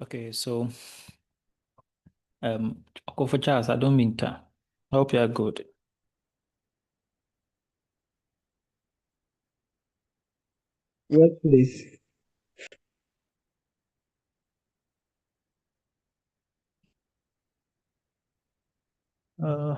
Okay, so Okofo Charles, I don't mean to. I hope you are good. Yes, please. Uh,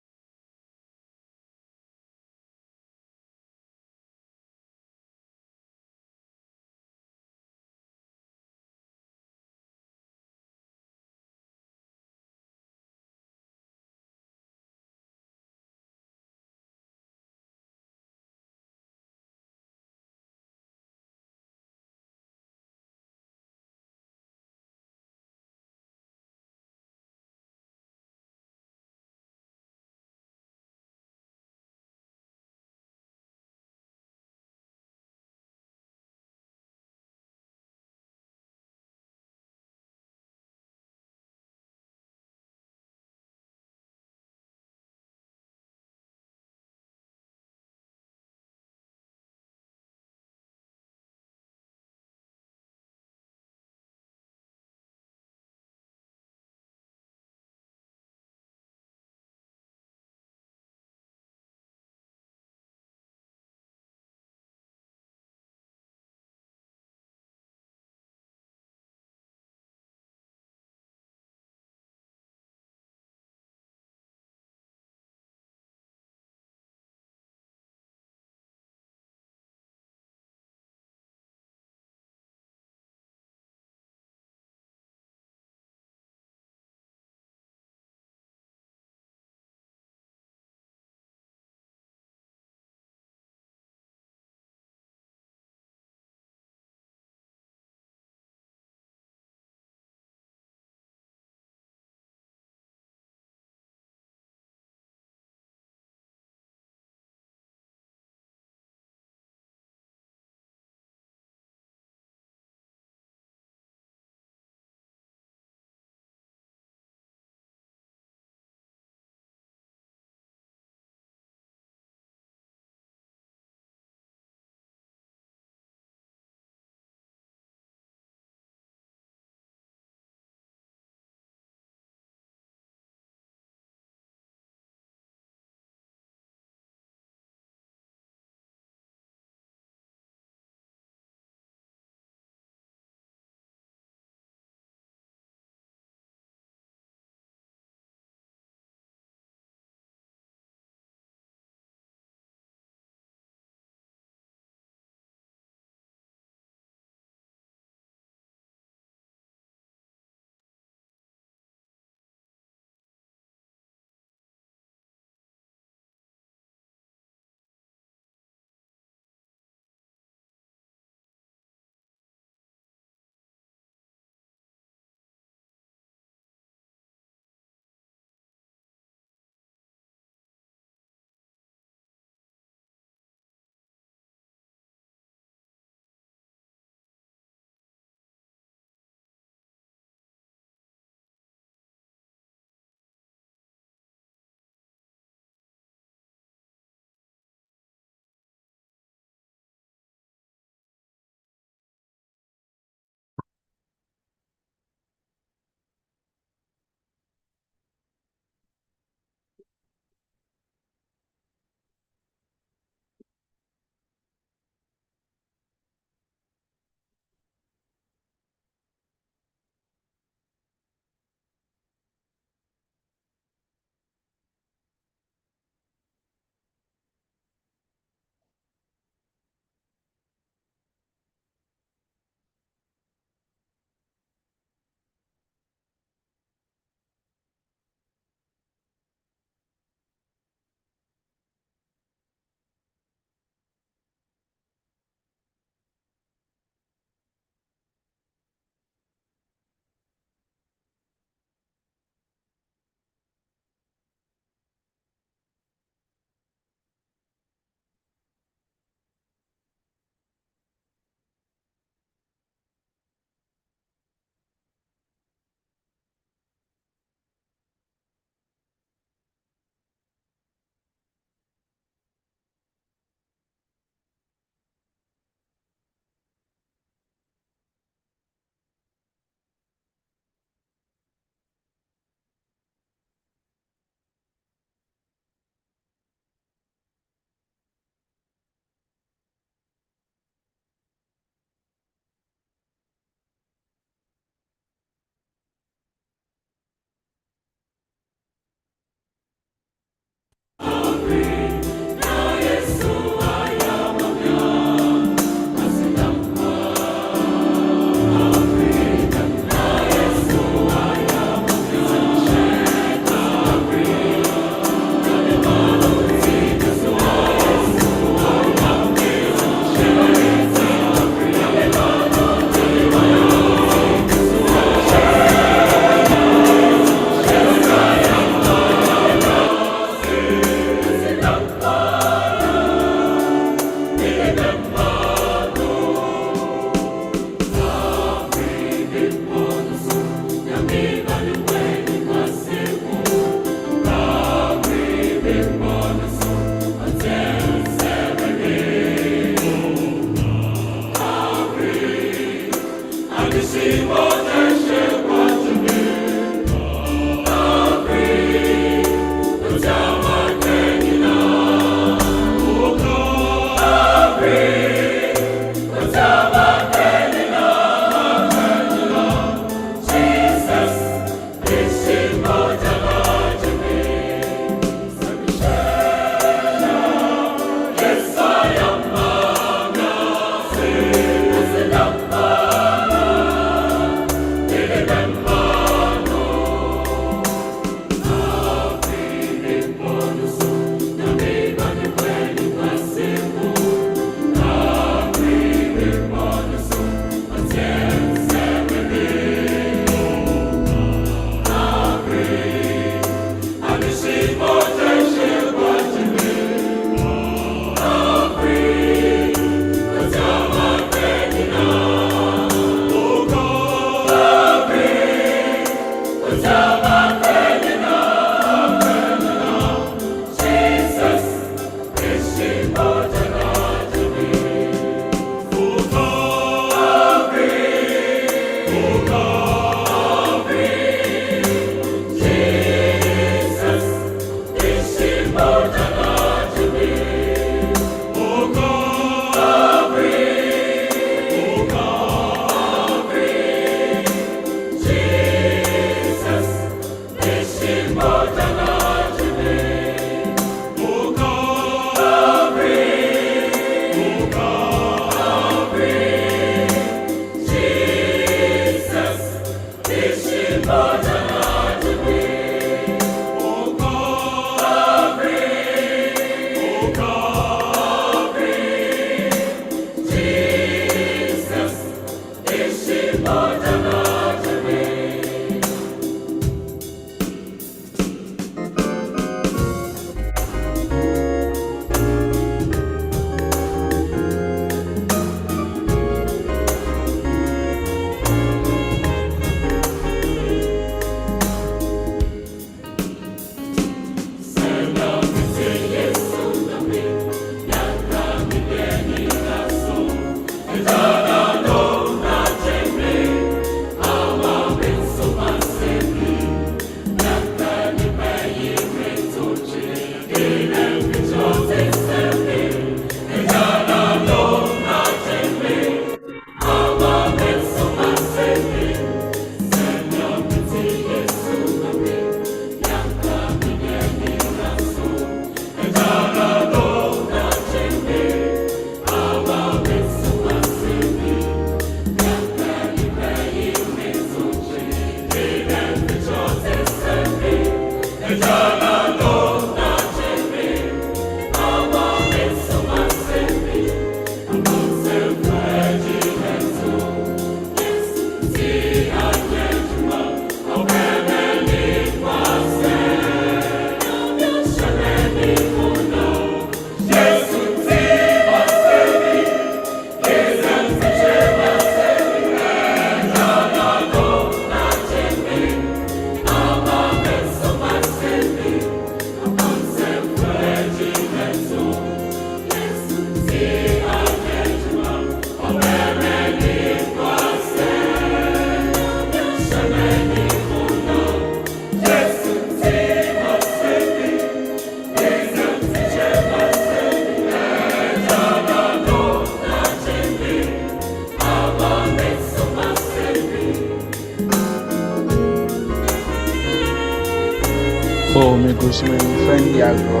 Oh, me go see my friend Yago,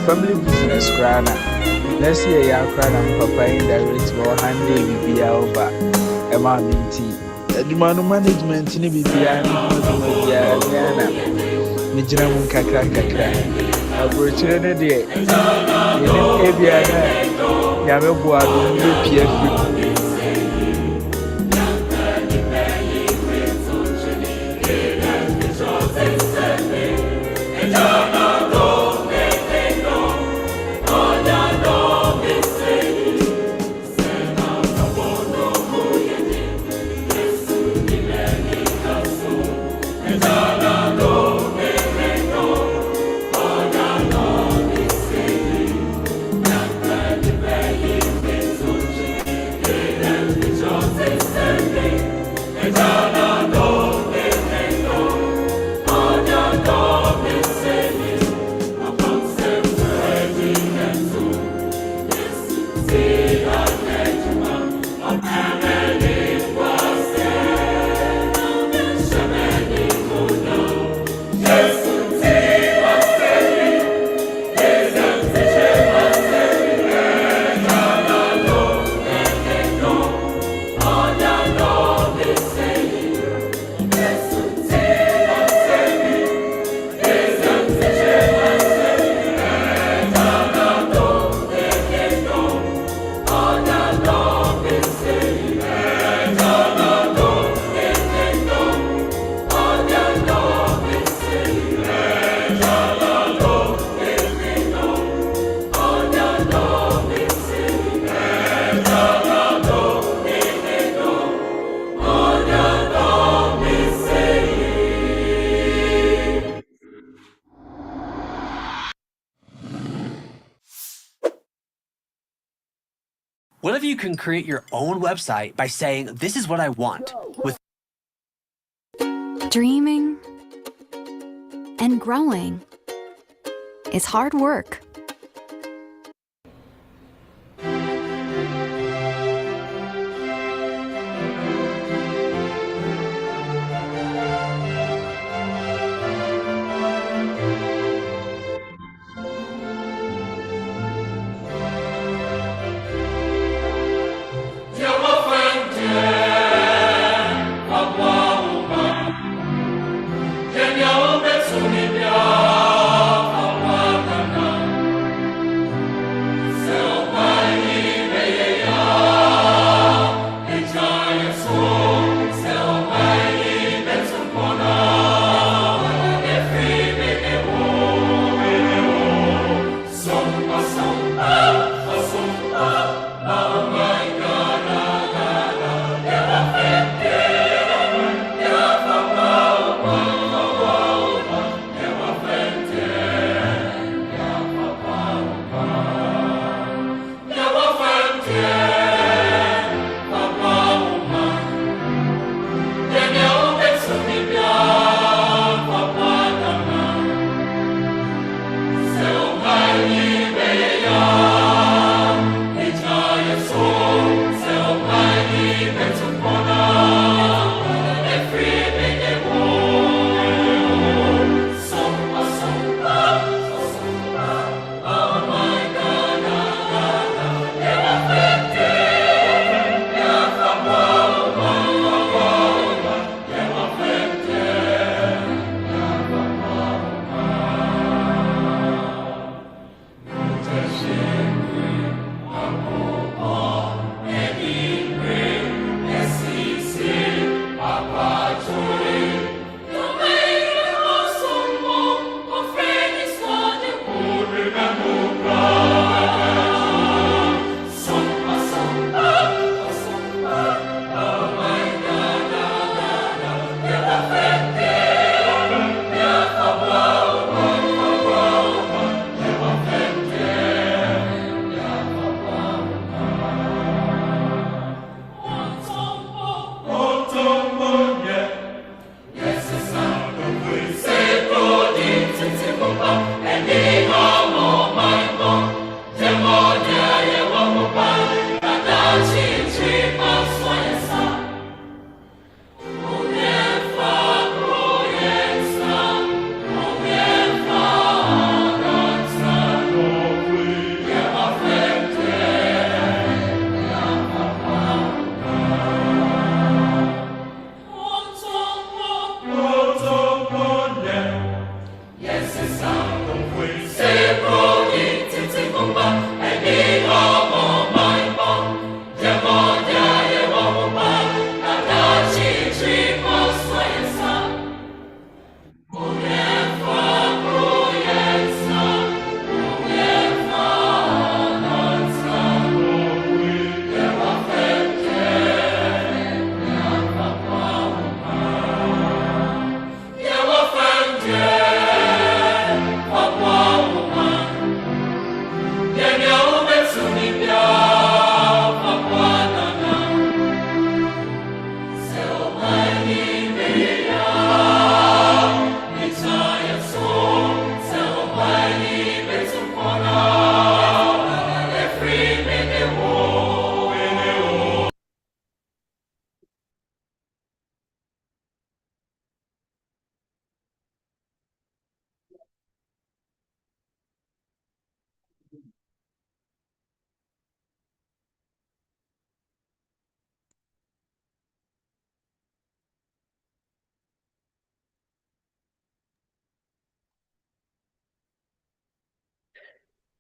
family business crana. Let's see a Yakrana, Papa in the rich or handy be over. Emma Minty. The man management in the Bibiana, Mijam Kakra. A brochure day. Yago, PF. What if you can create your own website by saying, "This is what I want," with Dreaming and growing is hard work.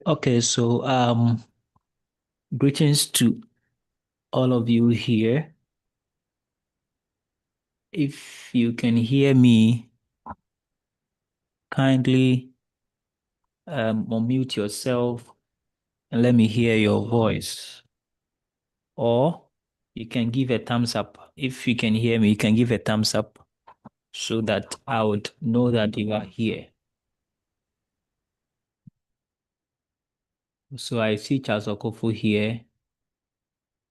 Okay, so greetings to all of you here. If you can hear me, kindly unmute yourself and let me hear your voice. Or you can give a thumbs up. If you can hear me, you can give a thumbs up so that I would know that you are here. So I see Charles Okofu here.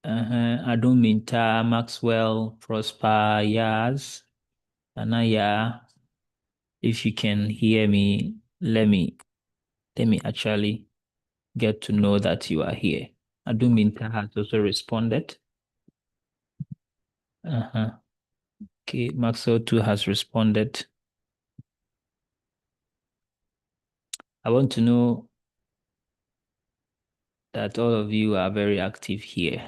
Adum Minta, Maxwell, Prosper, Yaz, Anaya. If you can hear me, let me actually get to know that you are here. Adum Minta has also responded. Okay, Maxwell too has responded. I want to know that all of you are very active here.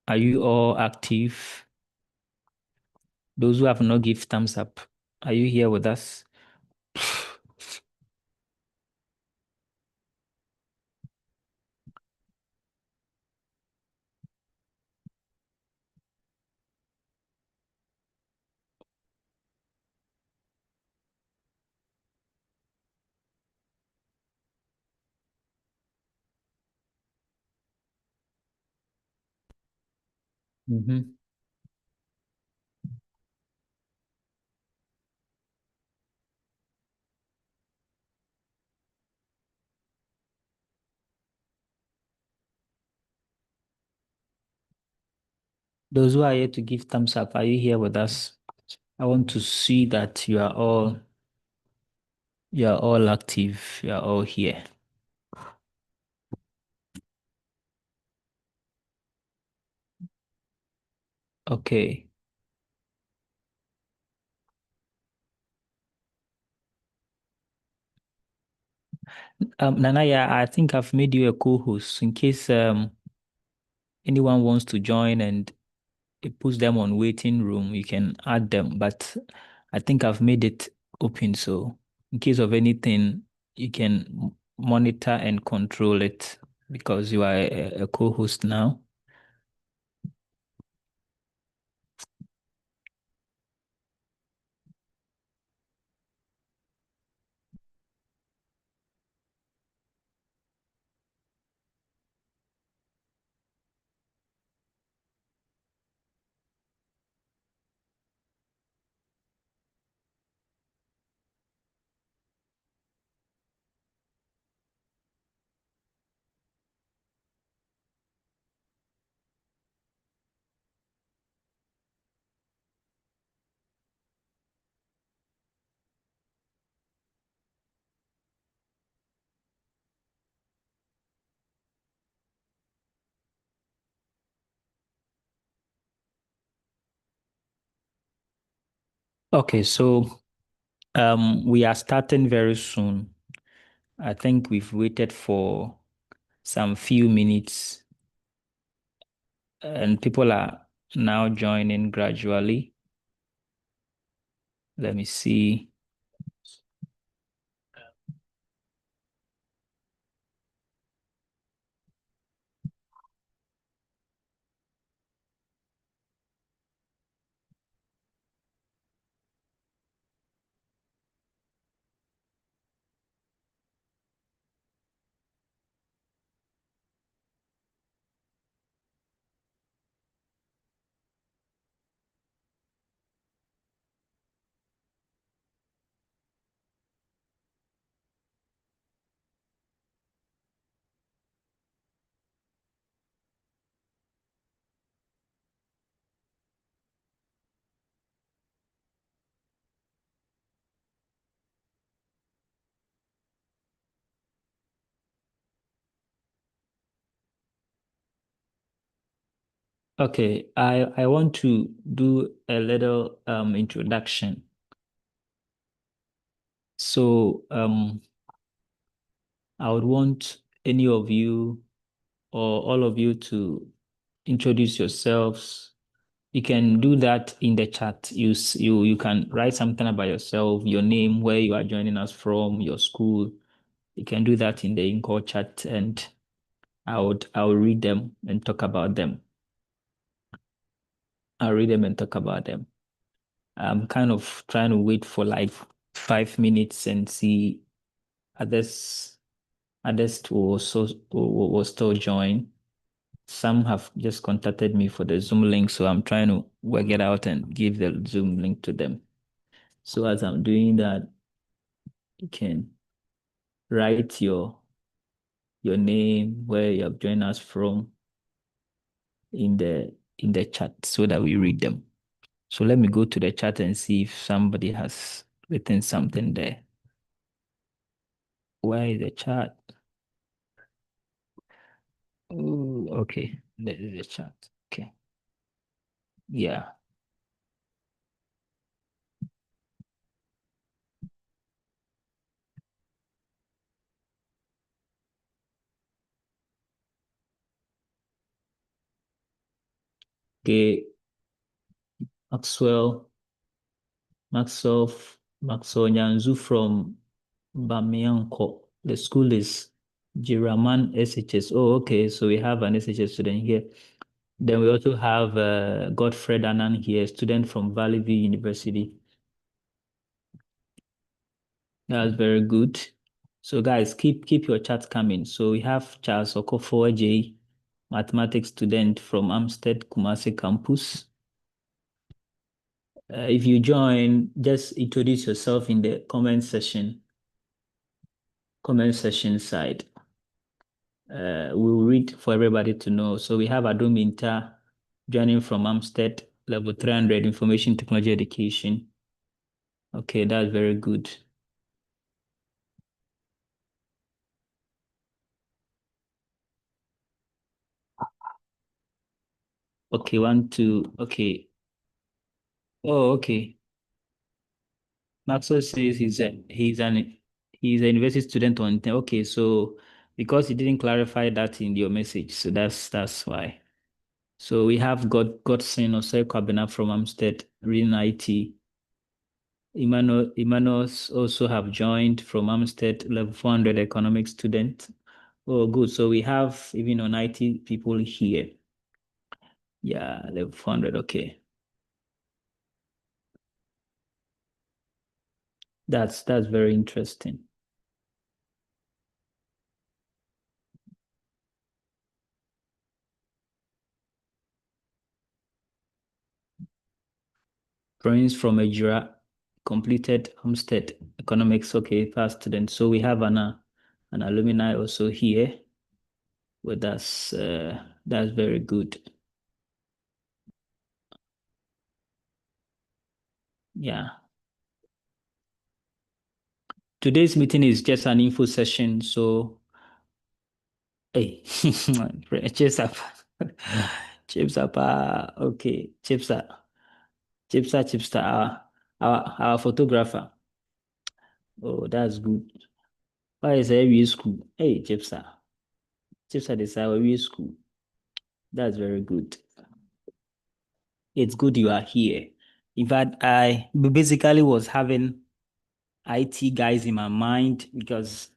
Are you all active? Those who have not give thumbs up, are you here with us? Mm-hmm. Those who are here to give thumbs up, are you here with us? I want to see that you are all active, you are all here. Okay. Nanaya, I think I've made you a co-host in case anyone wants to join and it puts them on waiting room, you can add them. But I think I've made it open, so in case of anything, you can monitor and control it because you are a co-host now. Okay, so we are starting very soon. I think we've waited for some few minutes and people are now joining gradually. Let me see. Okay, I want to do a little introduction. So I would want any of you or all of you to introduce yourselves. You can do that in the chat. You can write something about yourself, your name, where you are joining us from, your school. You can do that in the in-call chat, and I'll read them and talk about them. I'll read them and talk about them. I'm kind of trying to wait for like 5 minutes and see others will still join. Some have just contacted me for the Zoom link, so I'm trying to work it out and give the Zoom link to them. So as I'm doing that, you can write your name, where you have joined us from in the chat so that we read them. So let me go to the chat and see if somebody has written something there. Where is the chat? Oh, okay. There is the chat. Okay. Yeah. Okay. Maxwell Nyanzu from Bamianko. The school is Jiraman SHS. Oh, okay. So we have an SHS student here. Then we also have Godfred Annan here, student from Valley View University. That's very good. So guys, keep your chats coming. So we have Charles Okofo J, mathematics student from Amstead Kumasi campus. If you join, just introduce yourself in the comment section side. We'll read for everybody to know. So we have Adominta joining from Amstead, level 300 information technology education. Okay, that's very good. Okay, 1, 2, okay. Oh, okay. Maxwell says he's a university student on 10. Okay, so because you didn't clarify that in your message, so that's why. So we have Godson Osei Kwabena from Amstead, reading IT. Emmanuel also have joined from Amstead, level 400 economic student. Oh, good. So we have even on IT people here. Yeah, level 400. Okay. That's very interesting. Prince from Ejura completed Homestead Economics. Okay, past student. So we have an alumni also here with us. That's very good. Yeah. Today's meeting is just an info session. So, hey, chips up. Chips up. Okay, chips up. Chips up. Our photographer. Oh, that's good. Why is every school? Hey, chips up. Chips up is our school. That's very good. It's good you are here. In fact, I basically was having IT guys in my mind because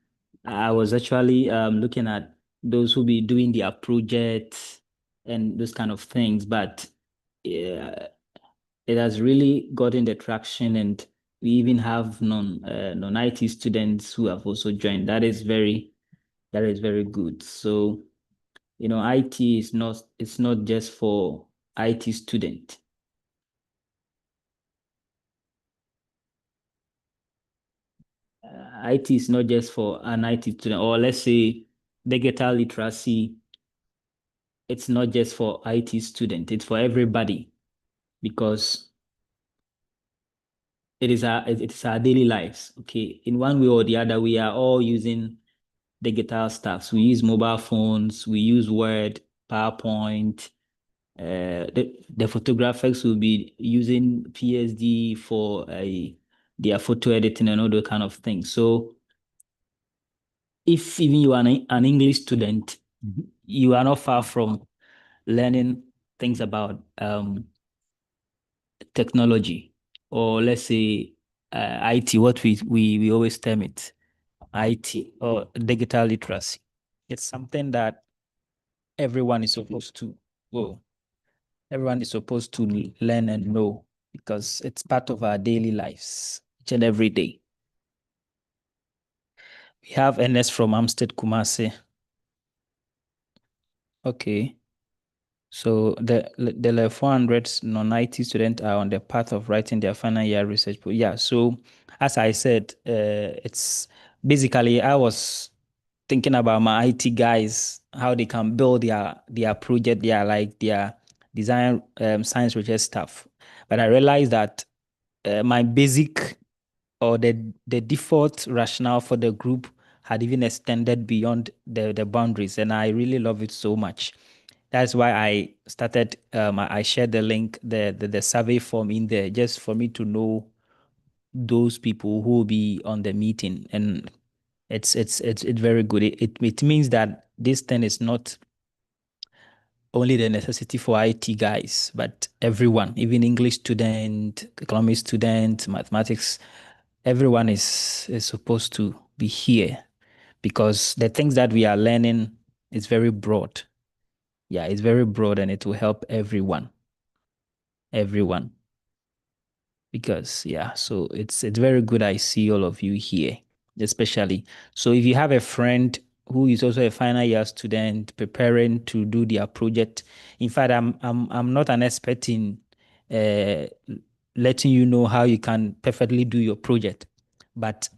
I was actually looking at those who be doing their projects and those kind of things. But yeah, it has really gotten the traction, and we even have non IT students who have also joined. That is very good. So IT is not it's not just for IT student. IT is not just for an IT student, or let's say digital literacy. It's not just for IT student, it's for everybody because it's our daily lives. Okay. In one way or the other, we are all using digital stuffs. We use mobile phones, we use Word, PowerPoint. The photographers will be using PSD for their photo editing and all those kind of things. So if even you are an English student, you are not far from learning things about technology, or let's say IT, what we always term it, IT or digital literacy. It's something that everyone is supposed to, well, everyone is supposed to learn and know because it's part of our daily lives each and every day. We have Ernest from Amstead Kumasi. Okay. So the level 400 non-IT students are on the path of writing their final year research. Yeah. So as I said, it's basically I was thinking about my IT guys, how they can build their project, their design science research stuff. But I realized that my basic or the default rationale for the group had even extended beyond the boundaries, and I really love it so much. That's why I started. I shared the link, the survey form in there, just for me to know those people who will be on the meeting, and it's very good. It means that this thing is not only the necessity for IT guys, but everyone, even English student, economics student, mathematics, everyone is supposed to be here because the things that we are learning is very broad. Yeah, it's very broad and it will help everyone. Everyone. Because yeah, so it's very good I see all of you here, especially. So if you have a friend who is also a final year student preparing to do their project, in fact, I'm not an expert in uh, letting you know how you can perfectly do your project, but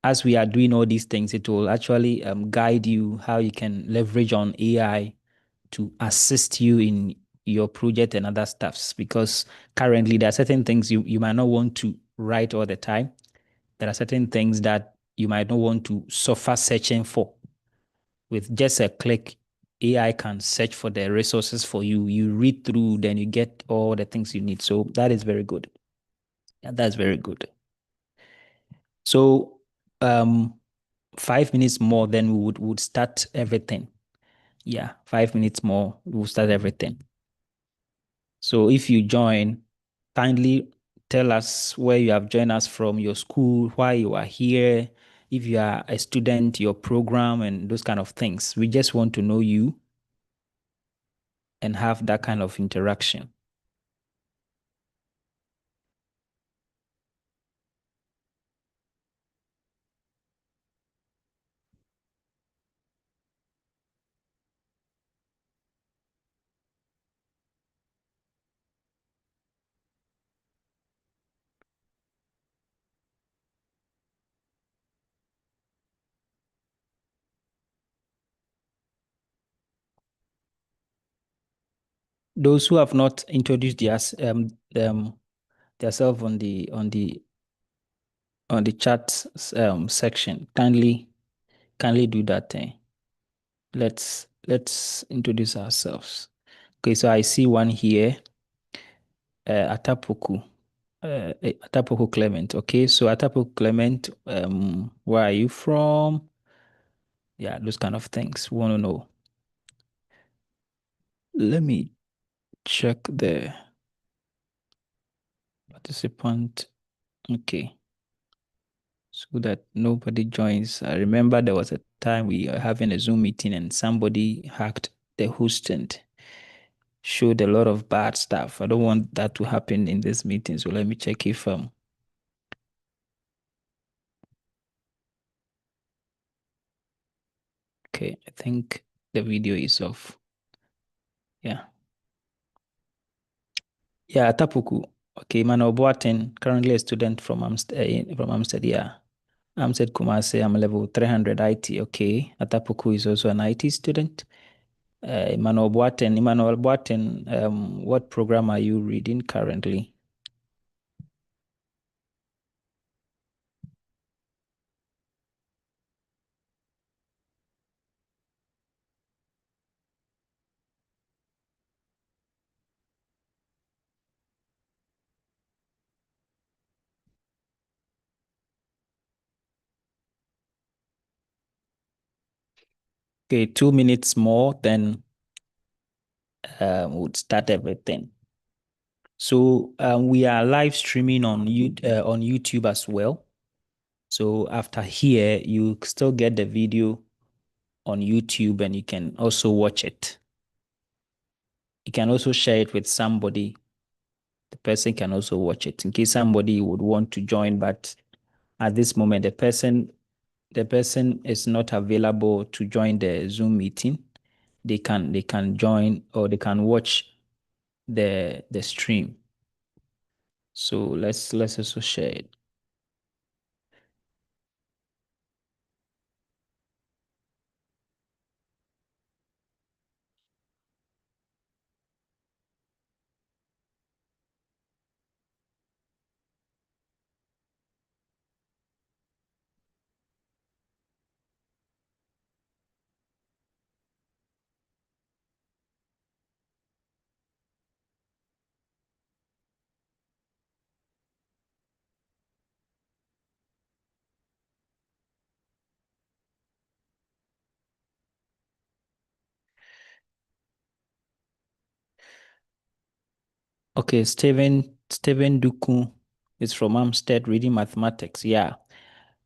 as we are doing all these things, it will actually guide you how you can leverage on AI to assist you in your project and other stuffs. Because currently there are certain things you might not want to write all the time. There are certain things that you might not want to suffer searching for. With just a click, AI can search for the resources for you. You read through, then you get all the things you need. So that is very good. Yeah, that's very good. So 5 minutes more, then we would start everything. Yeah, 5 minutes more, we'll start everything. So if you join, kindly tell us where you have joined us from, your school, why you are here, if you are a student, your program, and those kind of things. We just want to know you and have that kind of interaction. Those who have not introduced themselves on the chat section, kindly do that thing. Let's introduce ourselves. Okay, so I see one here, Atapoku. Atapoku Clement. Okay, so Atapoku Clement, where are you from? Yeah, those kind of things. We want to know. Let me check the participant. Okay. So that nobody joins. I remember there was a time we were having a Zoom meeting and somebody hacked the host and showed a lot of bad stuff. I don't want that to happen in this meeting. So let me check if okay, I think the video is off. Yeah. Yeah, Tapuku. Okay, Manuel Boateng, currently a student from Amsterdam. Yeah. Amstead Kumasi, I'm level 300 IT. Okay. Atapuku is also an IT student. Emmanuel Boateng, what program are you reading currently? Okay, 2 minutes more, then we'll start everything. So we are live streaming on YouTube as well. So after here, you still get the video on YouTube and you can also watch it. You can also share it with somebody. The person can also watch it in case somebody would want to join, but at this moment, the person is not available to join the Zoom meeting. They can join or they can watch the stream. So let's also share it. Okay, Steven Duku is from Amstead reading mathematics. Yeah.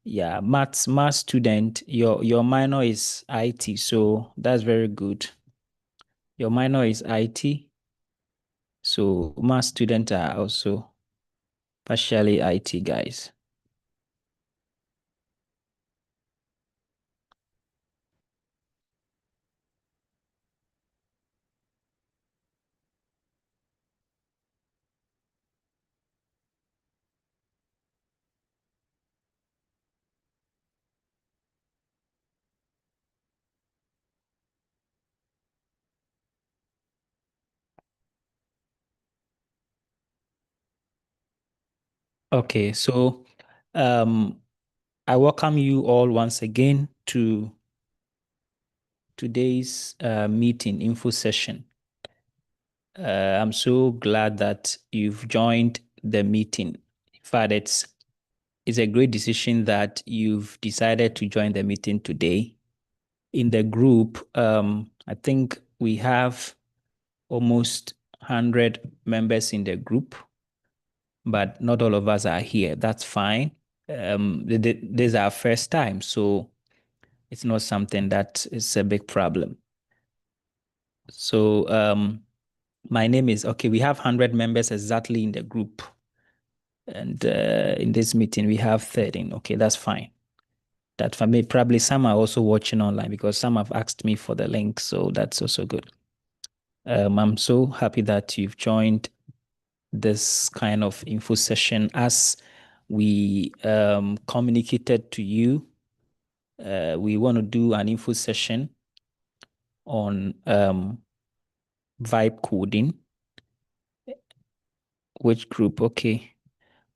Yeah, math student. Your minor is IT, so that's very good. Your minor is IT, so math students are also partially IT guys. Okay, so I welcome you all once again to today's meeting info session. I'm so glad that you've joined the meeting. In fact, it's a great decision that you've decided to join the meeting today. In the group, I think we have almost 100 members in the group, but not all of us are here. That's fine. This is our first time, so it's not something that is a big problem. So my name is, okay, we have 100 members exactly in the group. And in this meeting, we have 13. Okay, that's fine. That for me, probably some are also watching online because some have asked me for the link. So that's also good. I'm so happy that you've joined this kind of info session as we communicated to you. We want to do an info session on vibe coding. Which group? Okay.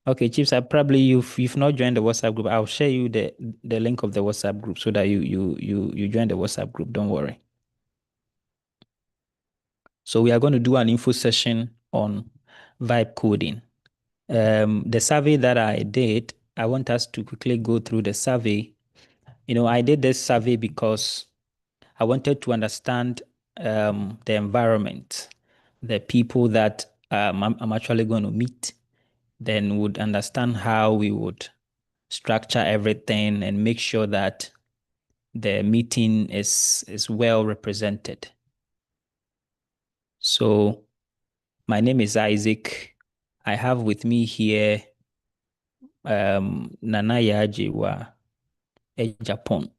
Okay, Chiefs, I probably you've not joined the WhatsApp group. I'll share you the link of the WhatsApp group so that you join the WhatsApp group. Don't worry. So we are going to do an info session on vibe coding. The survey that I did, I want us to quickly go through the survey. I did this survey because I wanted to understand the environment, the people that I'm actually going to meet, then would understand how we would structure everything and make sure that the meeting is well represented. So my name is Isaac. I have with me here Nana Yajiwa Japan.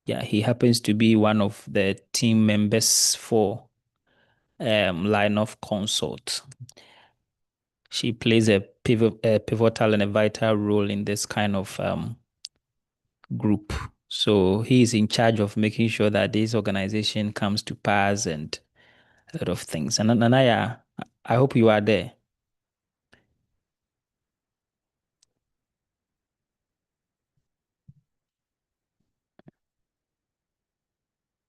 Yeah, he happens to be one of the team members for Line of Consult. She plays a pivotal and a vital role in this kind of group. So he is in charge of making sure that this organization comes to pass and a lot of things. And Nanaya, I hope you are there.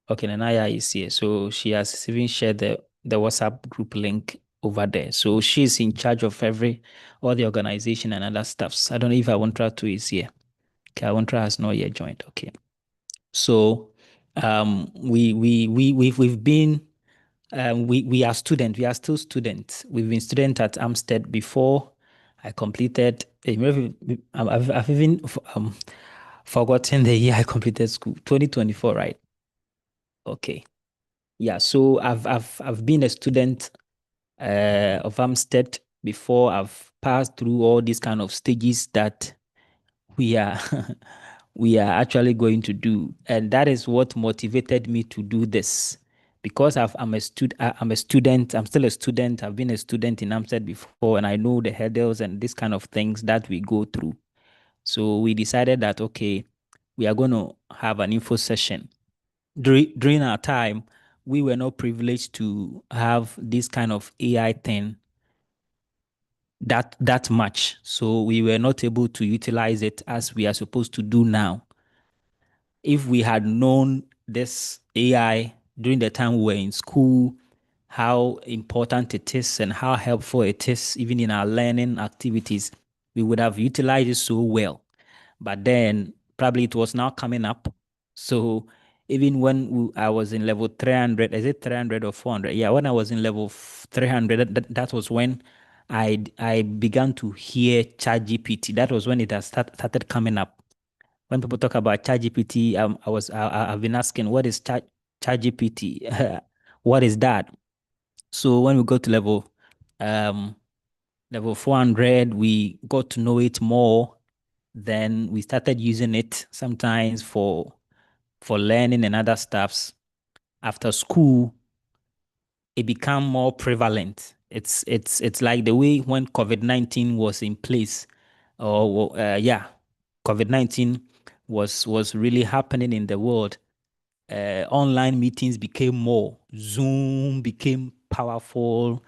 Okay, Nanaya is here. So she has even shared the WhatsApp group link over there. So she's in charge of all the organization and other stuffs. I don't know if Awontra too is here. Okay, Awontra has not yet joined. Okay. So we've been we are students. We are still students. We've been students at Amstead before. I completed. I've even forgotten the year I completed school. 2024, right? Okay. Yeah. So I've been a student of Amstead before. I've passed through all these kind of stages that we are we are actually going to do, and that is what motivated me to do this. Because I'm a student. I'm still a student. I've been a student in Amstead before, and I know the hurdles and this kind of things that we go through. So we decided that okay, we are going to have an info session. During our time, we were not privileged to have this kind of AI thing that much. So we were not able to utilize it as we are supposed to do now. If we had known this AI during the time we were in school, how important it is and how helpful it is, even in our learning activities, we would have utilized it so well. But then probably it was now coming up. So even when I was in level 300, is it 300 or 400? Yeah, when I was in level 300, that was when I began to hear ChatGPT. That was when it has started coming up. When people talk about ChatGPT, I've been asking, what is ChatGPT? What is that? So when we go to level 400, we got to know it more. Then we started using it sometimes for learning and other stuffs. After school, it became more prevalent. It's like the way when COVID-19 was in place, or yeah, COVID-19 was really happening in the world. Online meetings became more. Zoom became powerful,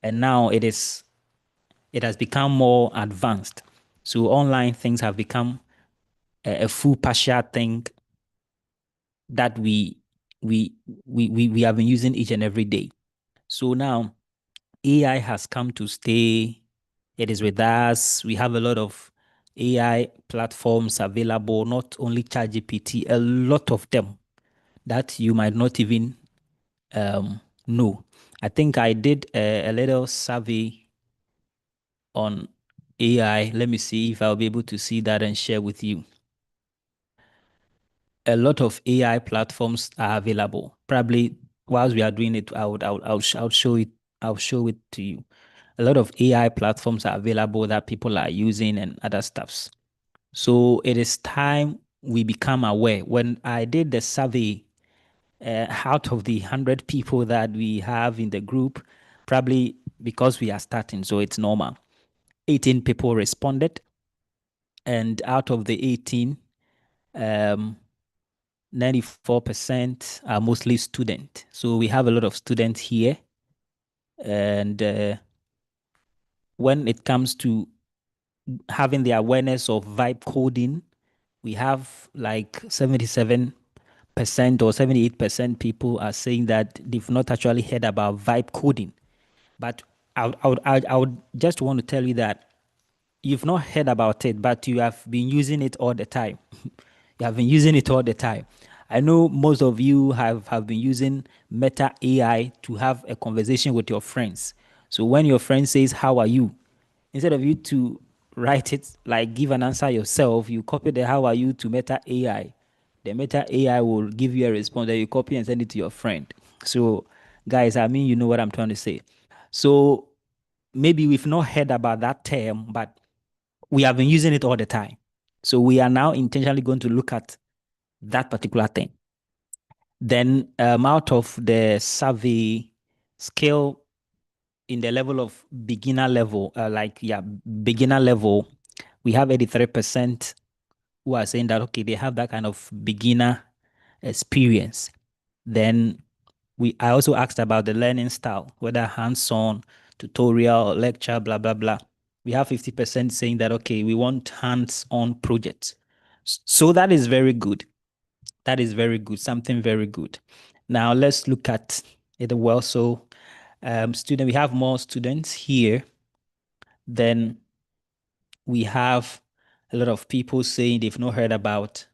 and now it has become more advanced. So online things have become a full partial thing that we have been using each and every day. So now AI has come to stay. It is with us. We have a lot of AI platforms available, not only ChatGPT, a lot of them that you might not even know. I think I did a little survey on AI. Let me see if I'll be able to see that and share with you. A lot of AI platforms are available. Probably whilst we are doing it, I'll show it. I'll show it to you. A lot of AI platforms are available that people are using and other stuffs. So it is time we become aware. When I did the survey, out of the 100 people that we have in the group, probably because we are starting, so it's normal. 18 people responded, and out of the 18, 94% are mostly student. So we have a lot of students here, and when it comes to having the awareness of vibe coding, we have like 77% or 78% people are saying that they've not actually heard about vibe coding. But I would just want to tell you that you've not heard about it, but you have been using it all the time. You have been using it all the time. I know most of you have been using Meta AI to have a conversation with your friends. So when your friend says, "How are you?" instead of you to write it, like give an answer yourself, you copy the "How are you" to Meta AI. The Meta AI will give you a response that you copy and send it to your friend. So, guys, I mean, you know what I'm trying to say. So maybe we've not heard about that term, but we have been using it all the time. So we are now intentionally going to look at that particular thing. Then out of the survey scale in the level of beginner level, beginner level, we have 83% who are saying that, okay, they have that kind of beginner experience. Then I also asked about the learning style, whether hands-on, tutorial, lecture, blah, blah, blah. We have 50% saying that, okay, we want hands-on projects. So that is very good. That is very good, something very good. Now let's look at it well. So we have more students here. Then we have a lot of people saying they've not heard about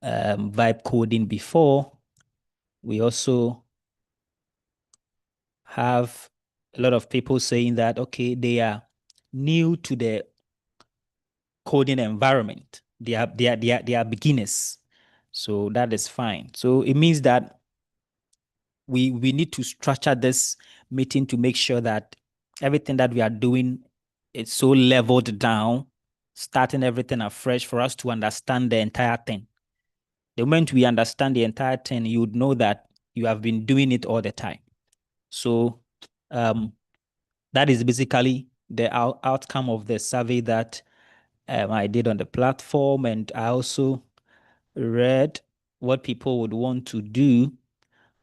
vibe coding before. We also have a lot of people saying that, okay, they are new to the coding environment. They are beginners. So that is fine. So it means that we need to structure this meeting to make sure that everything that we are doing is so leveled down, starting everything afresh for us to understand the entire thing. The moment we understand the entire thing, you would know that you have been doing it all the time. So that is basically the outcome of the survey that I did on the platform. And I also read what people would want to do.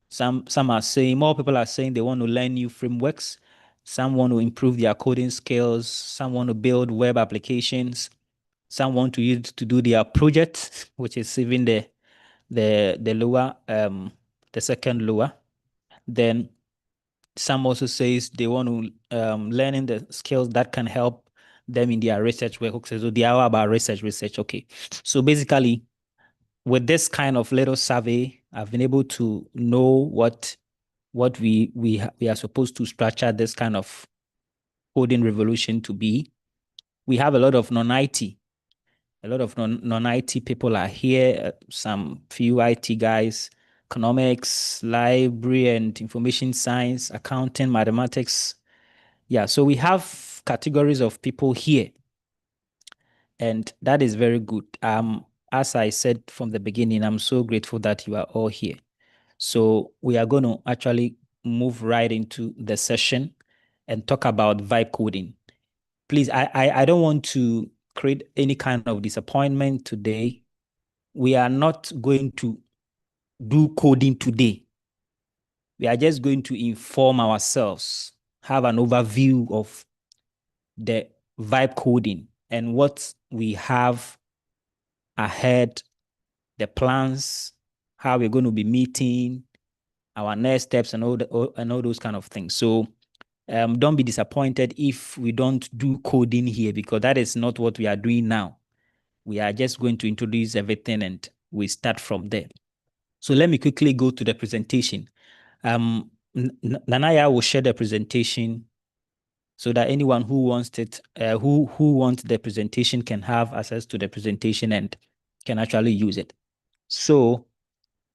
Some are saying, more people are saying they want to learn new frameworks. Some want to improve their coding skills. Some want to build web applications. Some want to use to do their project, which is even the lower, the second lower. Then some also says they want to learning the skills that can help them in their research work. Okay, so they are about research. Okay. So basically, with this kind of little survey, I've been able to know what we are supposed to structure this kind of coding revolution to be. We have a lot of non-IT. A lot of non-IT people are here, some few IT guys, economics, library and information science, accounting, mathematics. Yeah, so we have categories of people here. And that is very good. As I said from the beginning, I'm so grateful that you are all here. So we are going to actually move right into the session and talk about vibe coding. Please, I don't want to create any kind of disappointment today. We are not going to do coding today. We are just going to inform ourselves, have an overview of the vibe coding and what we have ahead, the plans, how we're going to be meeting, our next steps, and all those kind of things. So don't be disappointed if we don't do coding here, because that is not what we are doing now. We are just going to introduce everything and we start from there. So let me quickly go to the presentation. Nanaya will share the presentation so that anyone who wants it, who wants the presentation can have access to the presentation and can actually use it. So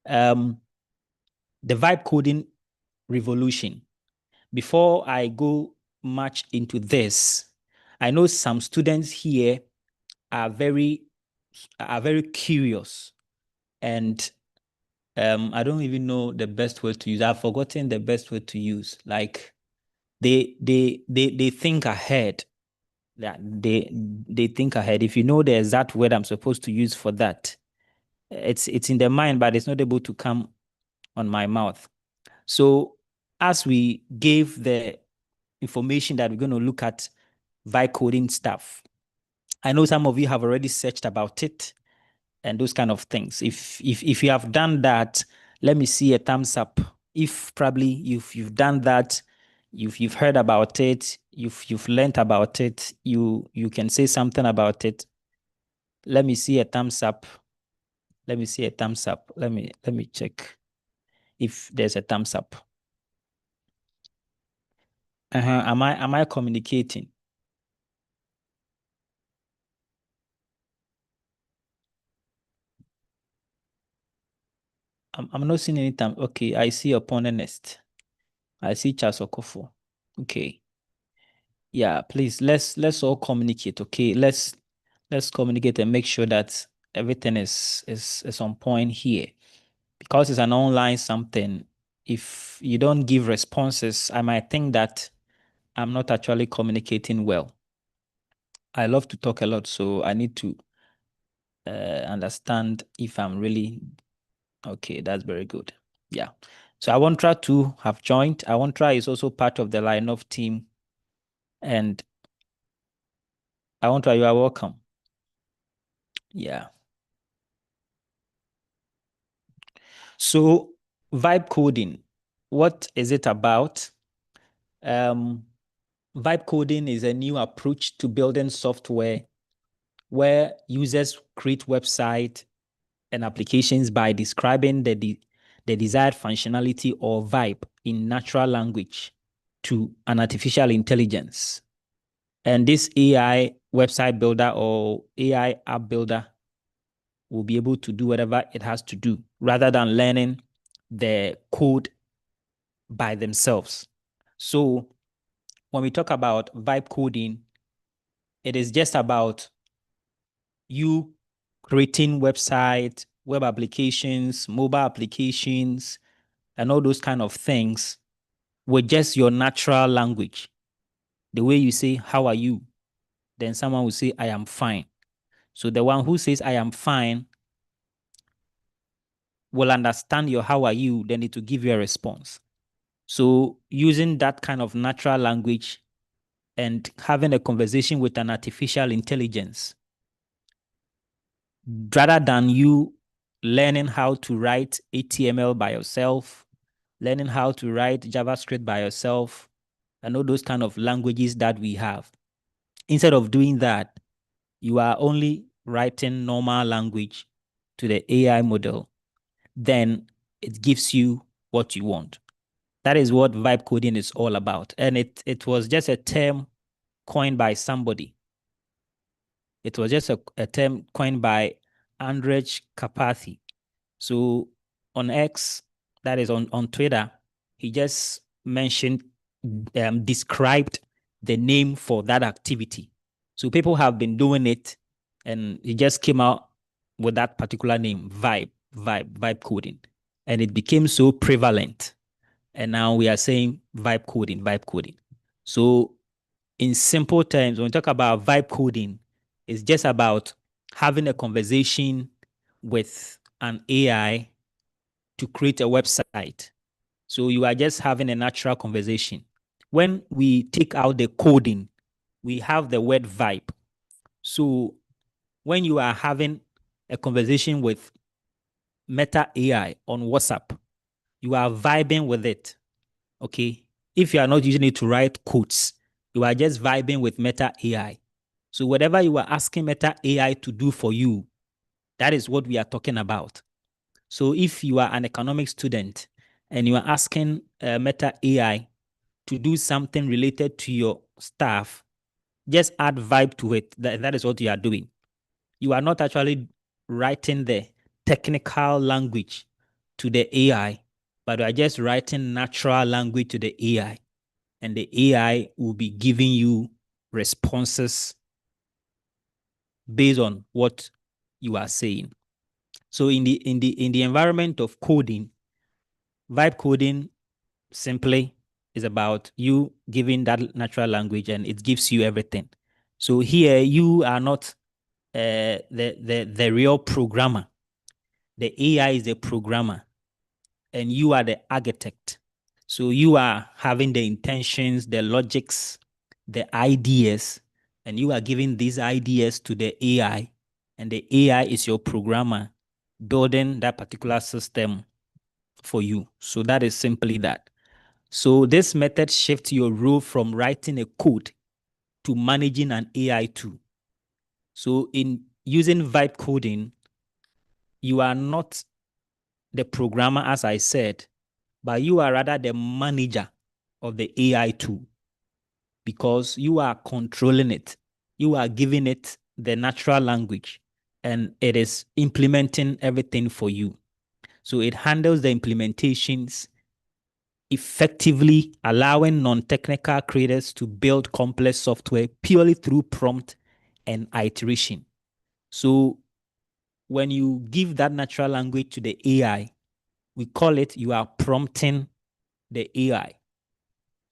the vibe coding revolution. Before I go much into this, I know some students here are very curious, and I don't even know the best word to use. I've forgotten the best word to use. Like they think ahead. Yeah, they think ahead. If you know the exact word I'm supposed to use for that, it's in the mind, but it's not able to come on my mouth. So as we gave the information that we're going to look at vibe coding stuff, I know some of you have already searched about it and those kind of things. If you have done that, let me see a thumbs up. If probably you've done that, you've heard about it, you've learned about it, you can say something about it. Let me see a thumbs up. Let me see a thumbs up. Let me check if there's a thumbs up. Am I communicating? I'm not seeing any time. Okay, I see upon the nest. I see Charles Okofo. Okay. Yeah, please let's all communicate. Okay, let's communicate and make sure that everything is on point here, because it's an online something. If you don't give responses, I might think that I'm not actually communicating well. I love to talk a lot, so I need to understand if I'm really okay. That's very good. Yeah. So Awontra too have joined. Awontra is also part of the Line-Up team, and Awontra, you are welcome. Yeah. So vibe coding, what is it about? Vibe coding is a new approach to building software where users create websites and applications by describing the desired functionality or vibe in natural language to an artificial intelligence. And this AI website builder or AI app builder will be able to do whatever it has to do rather than learning the code by themselves. So when we talk about vibe coding, it is just about you creating websites, web applications, mobile applications, and all those kind of things with just your natural language. The way you say, how are you? Then someone will say, I am fine. So the one who says, I am fine, will understand your how are you, then it will give you a response. So using that kind of natural language and having a conversation with an artificial intelligence, rather than you learning how to write HTML by yourself, learning how to write JavaScript by yourself, and all those kind of languages that we have. Instead of doing that, you are only writing normal language to the AI model. Then it gives you what you want. That is what vibe coding is all about. And it was just a term coined by somebody. It was just a term coined by Andrej Karpathy. So on X, that is on Twitter, he just mentioned, described the name for that activity. So people have been doing it, and he just came out with that particular name, vibe coding. And it became so prevalent. And now we are saying vibe coding. So in simple terms, when we talk about vibe coding, it's just about having a conversation with an AI to create a website. So you are just having a natural conversation. When we take out the coding, we have the word vibe. So when you are having a conversation with Meta AI on WhatsApp, you are vibing with it. Okay. If you are not using it to write codes, you are just vibing with Meta AI. So whatever you are asking Meta AI to do for you, that is what we are talking about. So if you are an economics student and you are asking Meta AI to do something related to your staff, just add vibe to it. That is what you are doing. You are not actually writing the technical language to the AI, but you are just writing natural language to the AI. And the AI will be giving you responses based on what you are saying. So in the environment of coding, vibe coding simply is about you giving that natural language, and it gives you everything. So here you are not the real programmer. The AI is the programmer, and you are the architect. So you are having the intentions, the logics, the ideas, and you are giving these ideas to the AI, and the AI is your programmer building that particular system for you. So that is simply that. So this method shifts your role from writing a code to managing an AI tool. So in using vibe coding, you are not the programmer, as I said, but you are rather the manager of the AI tool, because you are controlling it. You are giving it the natural language, and it is implementing everything for you. So it handles the implementations effectively, allowing non-technical creators to build complex software purely through prompt and iteration. So when you give that natural language to the AI, we call it you are prompting the AI.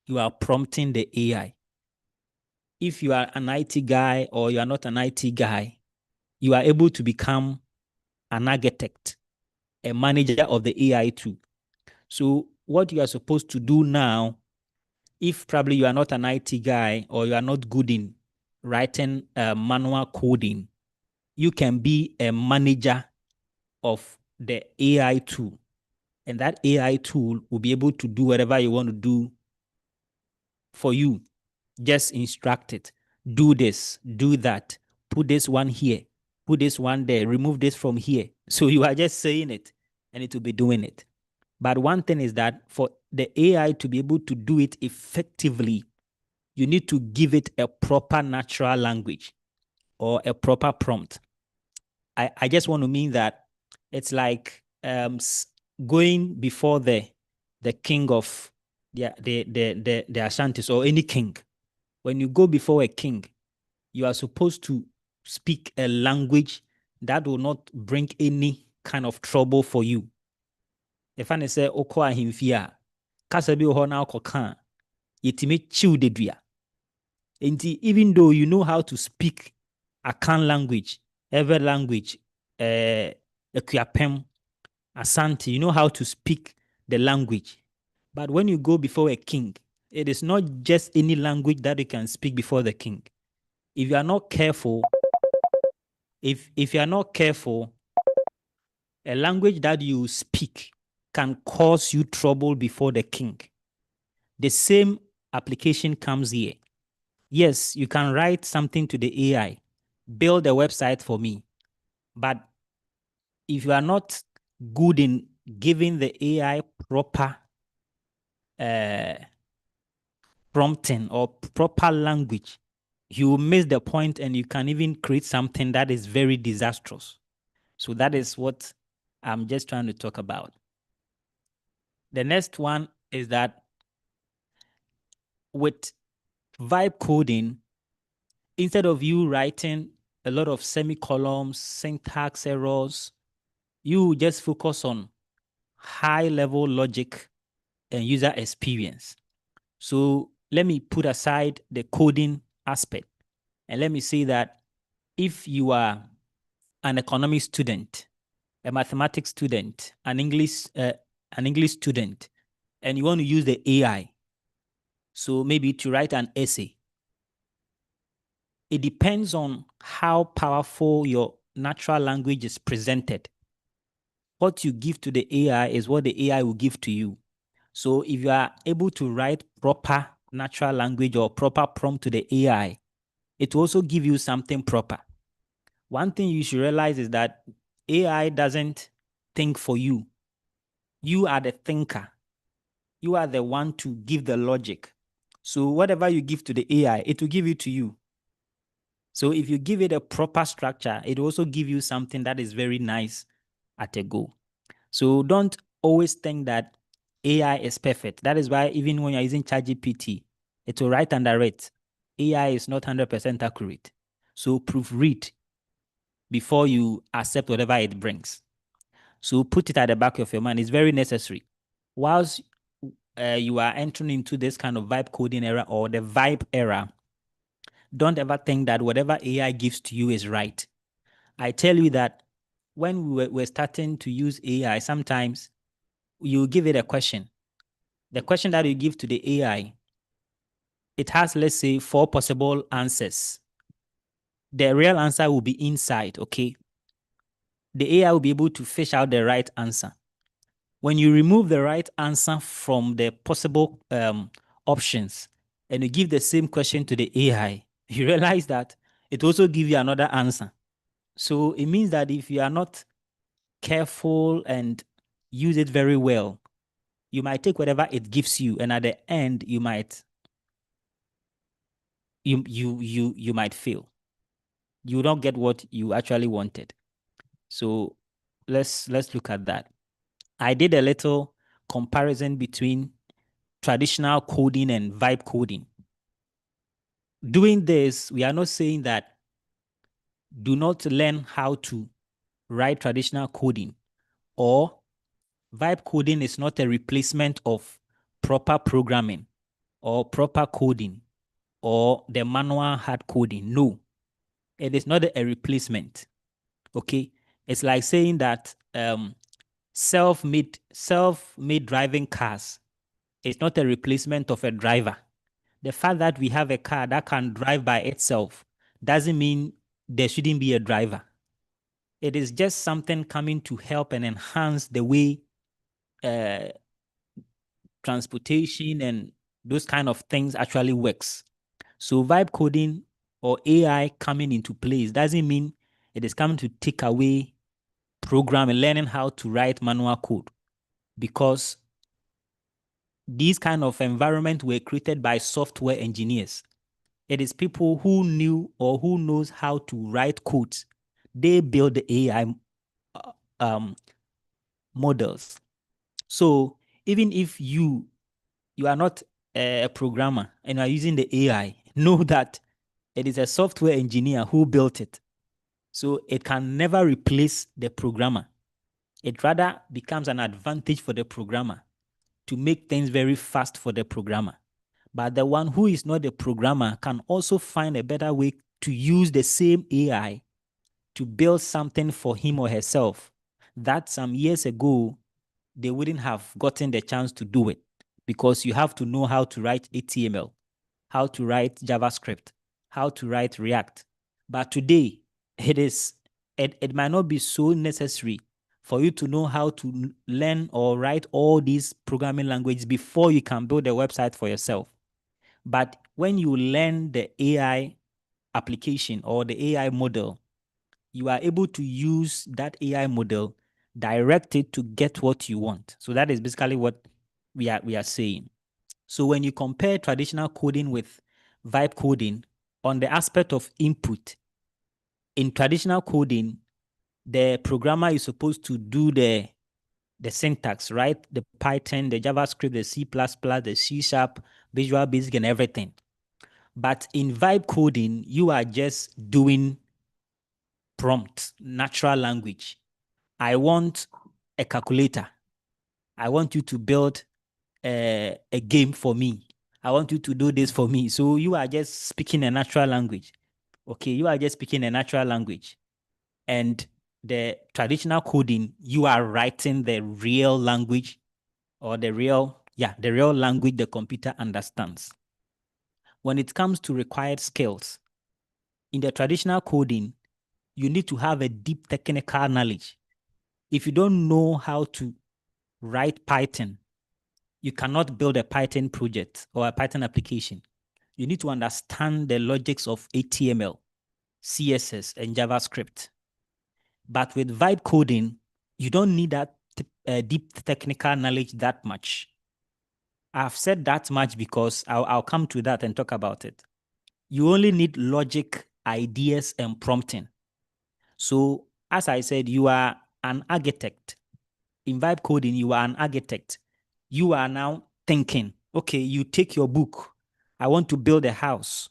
You are prompting the AI. If you are an IT guy or you are not an IT guy, you are able to become an architect, a manager of the AI too. So what you are supposed to do now, if probably you are not an IT guy or you are not good in writing manual coding, you can be a manager of the AI tool. And that AI tool will be able to do whatever you want to do for you. Just instruct it. Do this, do that. Put this one here. Put this one there. Remove this from here. So you are just saying it, and it will be doing it. But one thing is that for the AI to be able to do it effectively, you need to give it a proper natural language or a proper prompt. I just want to mean that it's like going before the king of the Ashantis or any king. When you go before a king, you are supposed to speak a language that will not bring any kind of trouble for you. If I say oko ahimfia, kasa bi ho na okoka, yetime chiw dedua. Even though you know how to speak Akan language, every language, Ekuapem, Asante, you know how to speak the language. But when you go before a king, it is not just any language that you can speak before the king. If you are not careful, if you are not careful, a language that you speak can cause you trouble before the king. The same application comes here. Yes, you can write something to the AI, build a website for me. But if you are not good in giving the AI proper prompting or proper language, you miss the point and you can even create something that is very disastrous. So that is what I'm just trying to talk about. The next one is that with vibe coding, instead of you writing a lot of semicolons, syntax errors, you just focus on high-level logic and user experience. So let me put aside the coding aspect and let me say that if you are an economics student, a mathematics student, an English student, and you want to use the AI, so maybe to write an essay, it depends on how powerful your natural language is presented. What you give to the AI is what the AI will give to you. So if you are able to write proper natural language or proper prompt to the AI, it will also give you something proper. One thing you should realize is that AI doesn't think for you. You are the thinker. You are the one to give the logic. So whatever you give to the AI, it will give it to you. So if you give it a proper structure, it will also give you something that is very nice at a go. So don't always think that AI is perfect. That is why even when you're using ChatGPT, it will write under it. AI is not 100% accurate. So proofread before you accept whatever it brings. So put it at the back of your mind. It's very necessary. Whilst you are entering into this kind of vibe coding era or the vibe era, don't ever think that whatever AI gives to you is right. I tell you that when we were starting to use AI, sometimes you give it a question. The question that you give to the AI, it has, let's say, 4 possible answers. The real answer will be inside, okay? The AI will be able to fish out the right answer. When you remove the right answer from the possible options and you give the same question to the AI, you realize that it also gives you another answer. So it means that if you are not careful and use it very well, you might take whatever it gives you, and at the end, you might fail. You will not get what you actually wanted. So let's look at that. I did a little comparison between traditional coding and vibe coding. Doing this, we are not saying that do not learn how to write traditional coding, or vibe coding is not a replacement of proper programming or proper coding or the manual hard coding. No, it is not a replacement. Okay, it's like saying that self-made driving cars is not a replacement of a driver. The fact that we have a car that can drive by itself doesn't mean there shouldn't be a driver. It is just something coming to help and enhance the way transportation and those kind of things actually works. So vibe coding or AI coming into place doesn't mean it is coming to take away programming, learning how to write manual code, because these kind of environment were created by software engineers. It is people who knew or who knows how to write codes. They build the AI models. So even if you are not a programmer and are using the AI, know that it is a software engineer who built it. So it can never replace the programmer. It rather becomes an advantage for the programmer to make things very fast for the programmer. But the one who is not a programmer can also find a better way to use the same AI to build something for him or herself that some years ago they wouldn't have gotten the chance to do it, because you have to know how to write HTML, how to write JavaScript, how to write React. But today, it might not be so necessary for you to know how to learn or write all these programming languages before you can build a website for yourself. But when you learn the AI application or the AI model, you are able to use that AI model direct it to get what you want. So that is basically what we are saying. So when you compare traditional coding with vibe coding on the aspect of input, in traditional coding, the programmer is supposed to do the syntax, right? The Python, the JavaScript, the C++, the C#, Visual Basic, and everything. But in vibe coding, you are just doing prompt, natural language. I want a calculator. I want you to build a game for me. I want you to do this for me. So you are just speaking a natural language. Okay, you are just speaking a natural language. And the traditional coding, you are writing the real language or the real language the computer understands. When it comes to required skills, in the traditional coding, you need to have a deep technical knowledge. If you don't know how to write Python, you cannot build a Python project or a Python application. You need to understand the logics of HTML, CSS, and JavaScript. But with vibe coding, you don't need that deep technical knowledge that much. I've said that much because I'll come to that and talk about it. You only need logic, ideas, and prompting. So as I said, you are an architect. In vibe coding, you are an architect. You are now thinking, okay, you take your book. I want to build a house.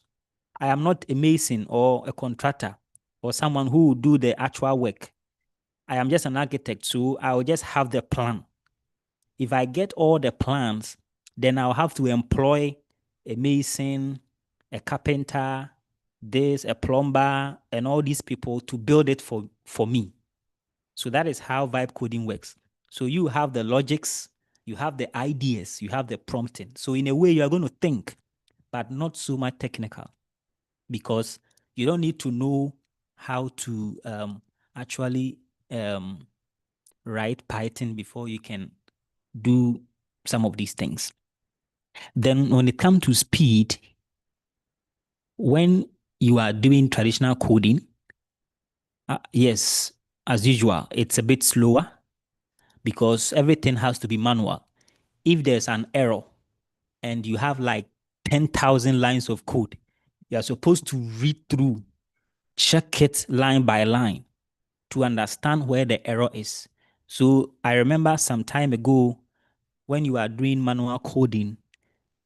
I am not a mason or a contractor or someone who will do the actual work. I am just an architect, so I will just have the plan. If I get all the plans, then I'll have to employ a mason, a carpenter, a plumber, and all these people to build it for me. So that is how vibe coding works. So you have the logics, you have the ideas, you have the prompting. So in a way, you are going to think, but not so much technical, because you don't need to know how to actually write Python before you can do some of these things. Then when it comes to speed, when you are doing traditional coding, yes, as usual, it's a bit slower because everything has to be manual. If there's an error and you have like 10,000 lines of code, you're supposed to read through, check it line by line to understand where the error is. So I remember some time ago when you are doing manual coding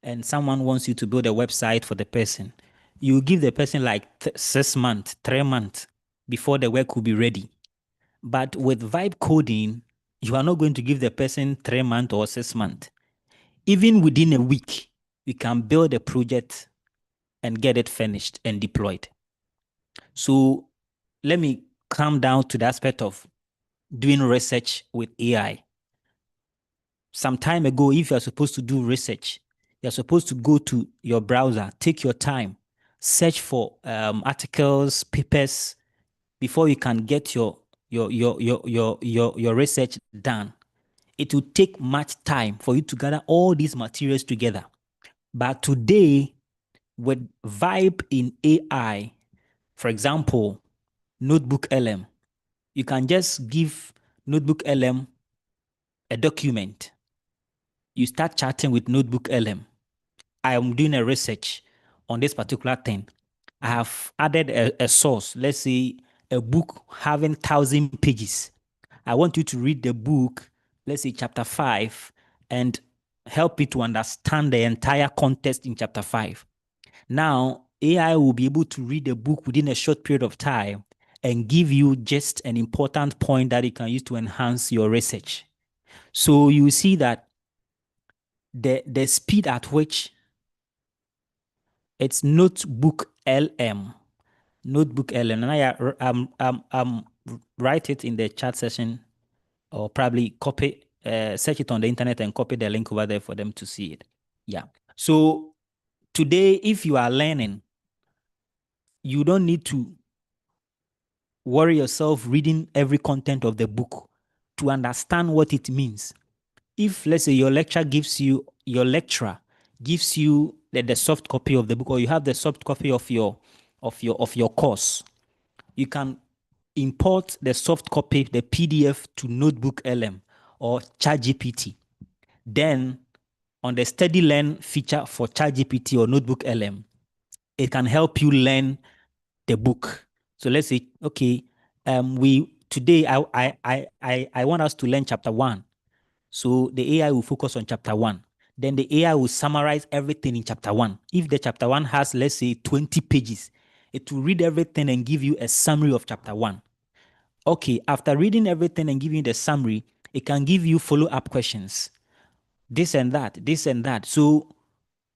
and someone wants you to build a website for the person, you give the person like 6 months, 3 months before the work will be ready. But with vibe coding, you are not going to give the person 3 months or 6 months. Even within a week, you can build a project and get it finished and deployed. So let me come down to the aspect of doing research with AI. Some time ago, if you're supposed to do research, you're supposed to go to your browser, take your time, search for articles, papers, before you can get your research done. It will take much time for you to gather all these materials together. But today, with Vibe in AI, for example, Notebook LM, you can just give Notebook LM a document. You start chatting with Notebook LM. I am doing a research on this particular thing. I have added a source, let's say a book having 1,000 pages. I want you to read the book, let's say chapter 5, and help me to understand the entire context in chapter 5. Now, AI will be able to read the book within a short period of time and give you just an important point that you can use to enhance your research. So you see that the speed at which it's Notebook LM. And I'm write it in the chat session, or probably copy, search it on the internet and copy the link over there for them to see it. Yeah. So today, if you are learning, you don't need to worry yourself reading every content of the book to understand what it means. If, let's say, your lecturer gives you the soft copy of the book, or you have the soft copy of your course, you can import the soft copy, the PDF to Notebook LM or ChatGPT. Then on the Steady Learn feature for ChatGPT or Notebook LM, it can help you learn the book. So let's say, okay, today I want us to learn chapter 1. So the AI will focus on chapter 1. Then the AI will summarize everything in chapter 1. If the chapter 1 has, let's say, 20 pages, it will read everything and give you a summary of chapter 1. Okay, after reading everything and giving you the summary, it can give you follow-up questions. This and that, this and that. So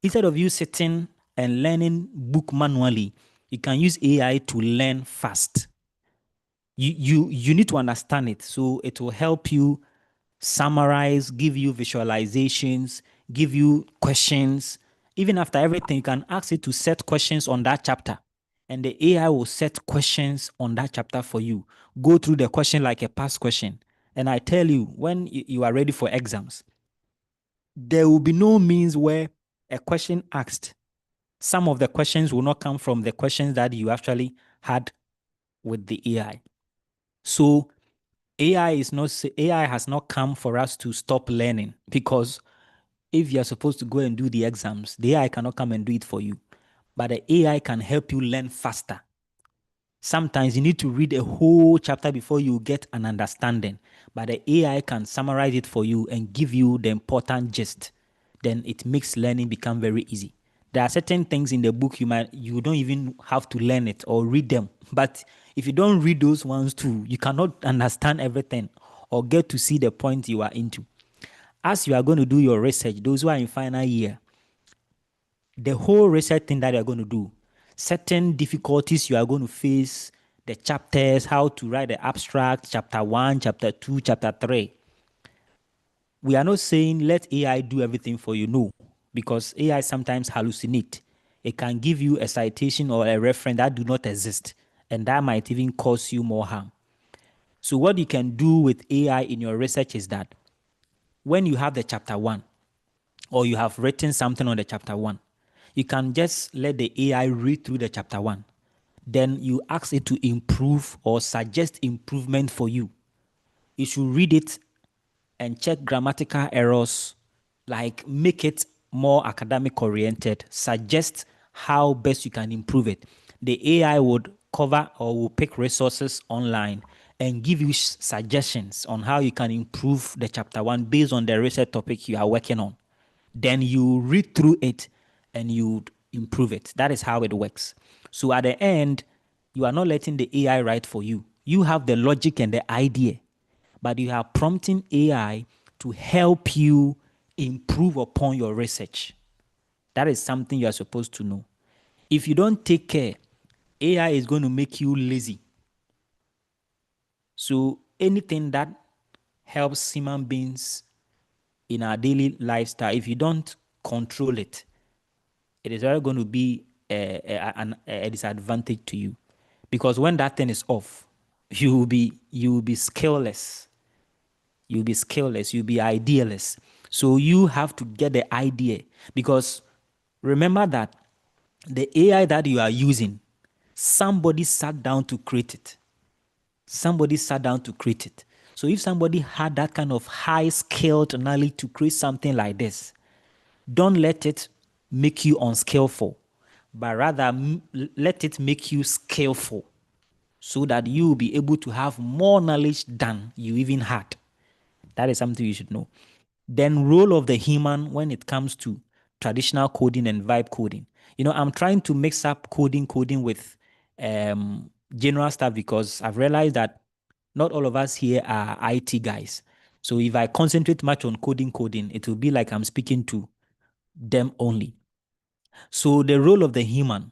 instead of you sitting and learning book manually, you can use AI to learn fast. You need to understand it. So it will help you summarize, give you visualizations, give you questions. Even after everything, you can ask it to set questions on that chapter. And the AI will set questions on that chapter for you. Go through the question like a past question. And I tell you, when you are ready for exams, there will be no means where a question asked, some of the questions will not come from the questions that you actually had with the AI. So AI has not come for us to stop learning, because if you're supposed to go and do the exams, the AI cannot come and do it for you. But the AI can help you learn faster. Sometimes you need to read a whole chapter before you get an understanding, but the AI can summarize it for you and give you the important gist. Then it makes learning become very easy. There are certain things in the book you don't even have to learn it or read them. But if you don't read those ones too, you cannot understand everything or get to see the point you are into. As you are going to do your research, those who are in final year, the whole research thing that you're going to do, certain difficulties you are going to face, the chapters, how to write the abstract, chapter 1, chapter 2, chapter 3. We are not saying let AI do everything for you, no, because AI sometimes hallucinate. It can give you a citation or a reference that do not exist, and that might even cause you more harm. So what you can do with AI in your research is that when you have the chapter 1, or you have written something on the chapter 1, you can just let the AI read through the chapter 1. Then you ask it to improve or suggest improvement for you. You should read it and check grammatical errors, like make it more academic oriented, suggest how best you can improve it. The AI would cover or will pick resources online and give you suggestions on how you can improve the chapter 1 based on the research topic you are working on. Then you read through it and you improve it. That is how it works. So at the end, you are not letting the AI write for you. You have the logic and the idea, but you are prompting AI to help you improve upon your research. That is something you are supposed to know. If you don't take care, AI is going to make you lazy. So anything that helps human beings in our daily lifestyle, if you don't control it, it is very going to be a disadvantage to you. Because when that thing is off, you will be skillless. You'll be skillless. You'll be idealess. So you have to get the idea, because remember that the AI that you are using, somebody sat down to create it. Somebody sat down to create it. So if somebody had that kind of high-skilled knowledge to create something like this, don't let it make you unskillful, but rather let it make you skillful, so that you will be able to have more knowledge than you even had. That is something you should know. Then role of the human when it comes to traditional coding and vibe coding. I'm trying to mix up coding with general stuff, because I've realized that not all of us here are IT guys. So if I concentrate much on coding, it will be like I'm speaking to them only. So the role of the human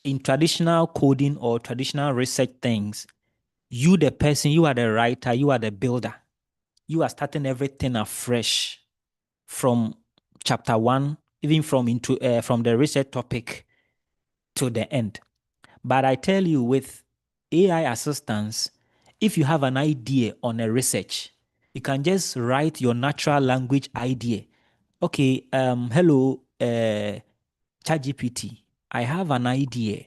in traditional coding or traditional research things, you the person, you are the writer, you are the builder. You are starting everything afresh from chapter 1, even from the research topic to the end. But I tell you, with AI assistance, if you have an idea on a research, you can just write your natural language idea. Okay, hello, ChatGPT, I have an idea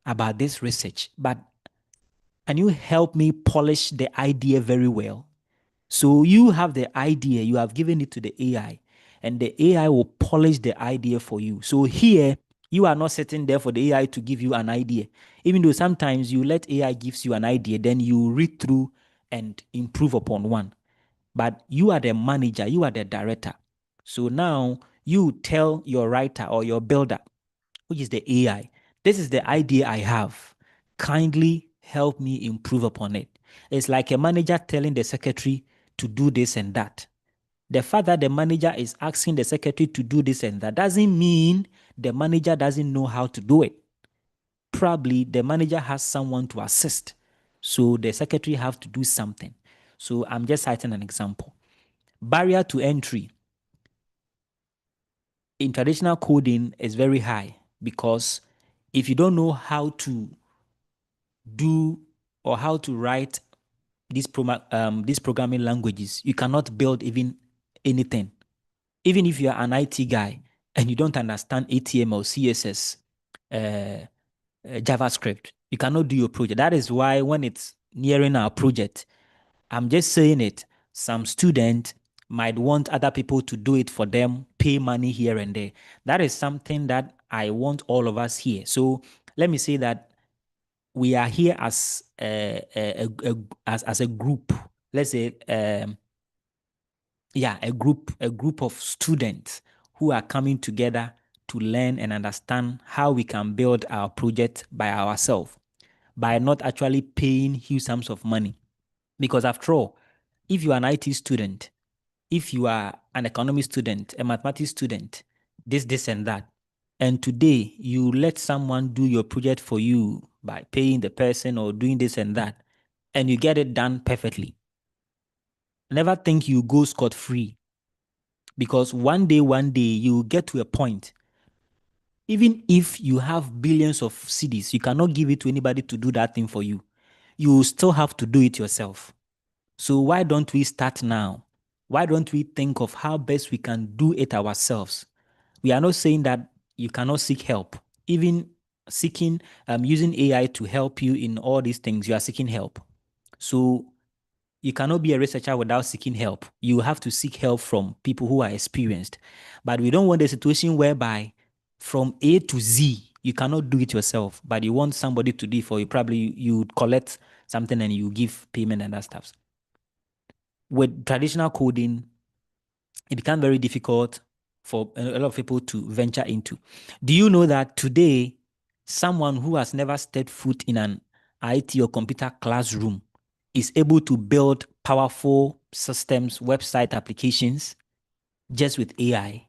about this research, but can you help me polish the idea very well? So you have the idea, you have given it to the AI, and the AI will polish the idea for you. So here, you are not sitting there for the AI to give you an idea. Even though sometimes you let AI gives you an idea, then you read through and improve upon one. But you are the manager, you are the director. So now you tell your writer or your builder, which is the AI, this is the idea I have. Kindly help me improve upon it. It's like a manager telling the secretary to do this and that. The fact that the manager is asking the secretary to do this and that doesn't mean the manager doesn't know how to do it. Probably the manager has someone to assist. So the secretary have to do something. So I'm just citing an example. Barrier to entry in traditional coding is very high because if you don't know how to do or how to write these programming languages, you cannot build even anything. Even if you are an IT guy and you don't understand HTML, CSS, JavaScript, you cannot do your project. That is why when it's nearing our project, I'm just saying it, some student might want other people to do it for them, pay money here and there. That is something that I want all of us here. So let me say that we are here as as a group. Let's say, a group of students who are coming together to learn and understand how we can build our project by ourselves, by not actually paying huge sums of money. Because after all, if you are an IT student, if you are an economics student, a mathematics student, this and that, and today you let someone do your project for you by paying the person or doing this and that, and you get it done perfectly, never think you go scot-free. Because one day you get to a point, even if you have billions of cedis, you cannot give it to anybody to do that thing for you. You still have to do it yourself. So why don't we start now? Why don't we think of how best we can do it ourselves? We are not saying that you cannot seek help. Even seeking, using AI to help you in all these things, you are seeking help. So you cannot be a researcher without seeking help. You have to seek help from people who are experienced. But we don't want a situation whereby from A to Z, you cannot do it yourself, but you want somebody to do it for you. Probably you collect something and you give payment and that stuff. With traditional coding, it becomes very difficult for a lot of people to venture into. Do you know that today, someone who has never stepped foot in an IT or computer classroom is able to build powerful systems, website applications just with AI?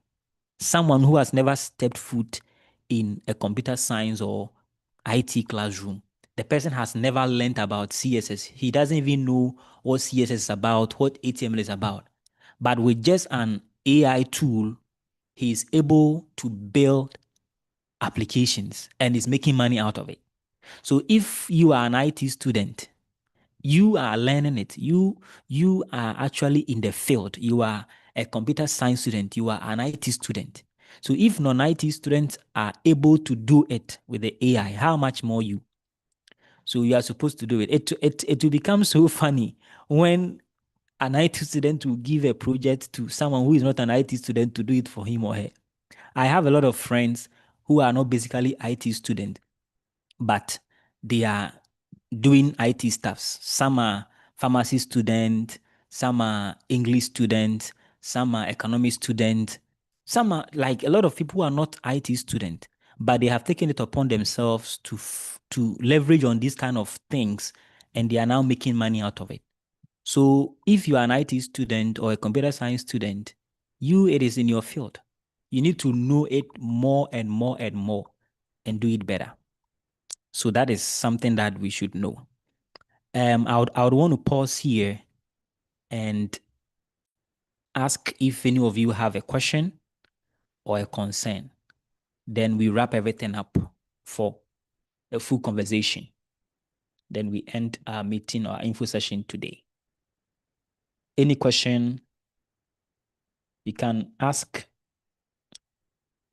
Someone who has never stepped foot in a computer science or IT classroom, the person has never learned about CSS. He doesn't even know what CSS is about, what HTML is about. But with just an AI tool, he is able to build applications and is making money out of it. So if you are an IT student, you are learning it. You are actually in the field. You are a computer science student. You are an IT student. So if non-IT students are able to do it with the AI, how much more you? So you are supposed to do it. It will become so funny when an IT student will give a project to someone who is not an IT student to do it for him or her. I have a lot of friends who are not basically IT students, but they are doing IT stuffs. Some are pharmacy students, some are English students, some are economic students, some are like a lot of people who are not IT students, but they have taken it upon themselves to leverage on these kind of things, and they are now making money out of it. So if you are an IT student or a computer science student, it is in your field. You need to know it more and more and more and do it better. So that is something that we should know. I would want to pause here and ask if any of you have a question or a concern. Then we wrap everything up for a full conversation. Then we end our meeting or info session today. Any question, you can ask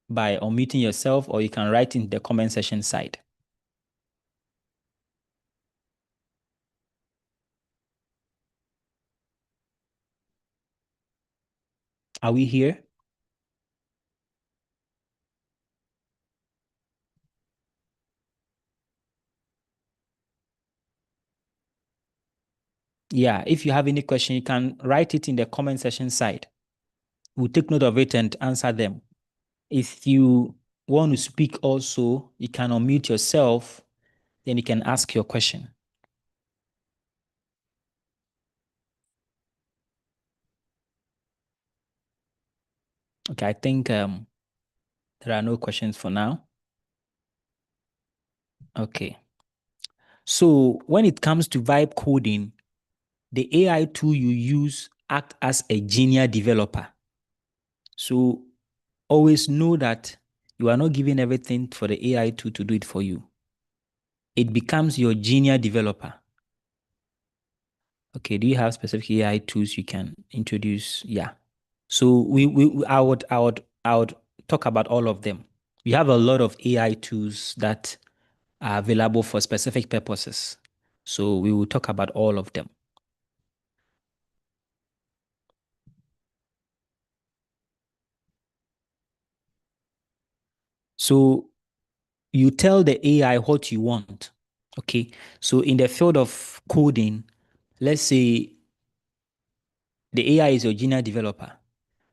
by unmuting yourself, or you can write in the comment section side. Are we here? Yeah, if you have any question, you can write it in the comment section side. We'll take note of it and answer them. If you want to speak also, you can unmute yourself, then you can ask your question. Okay, I think there are no questions for now. Okay. So when it comes to vibe coding, the AI tool you use act as a junior developer. So always know that you are not giving everything for the AI tool to do it for you. It becomes your junior developer. Okay, do you have specific AI tools you can introduce? Yeah. So I would talk about all of them. We have a lot of AI tools that are available for specific purposes. So we will talk about all of them. So you tell the AI what you want. Okay. So in the field of coding, let's say the AI is your junior developer.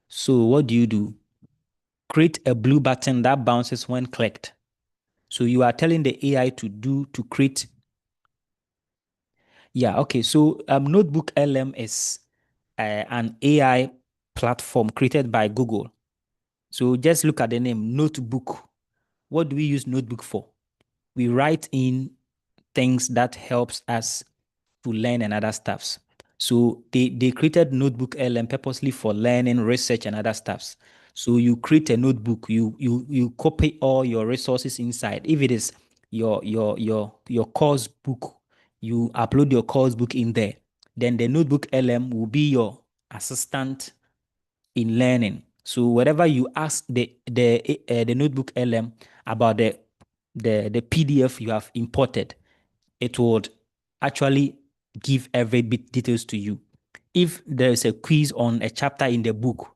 So what do? Create a blue button that bounces when clicked. So you are telling the AI to create. Yeah, okay. So Notebook LM is an AI platform created by Google. So just look at the name, Notebook. What do we use Notebook for? We write in things that helps us to learn and other stuffs. So they created Notebook LM purposely for learning, research, and other stuffs. So you create a notebook, you copy all your resources inside. If it is your course book, you upload your course book in there. Then the Notebook LM will be your assistant in learning. So whatever you ask the Notebook LM about the PDF you have imported, it would actually give every bit details to you. If there is a quiz on a chapter in the book,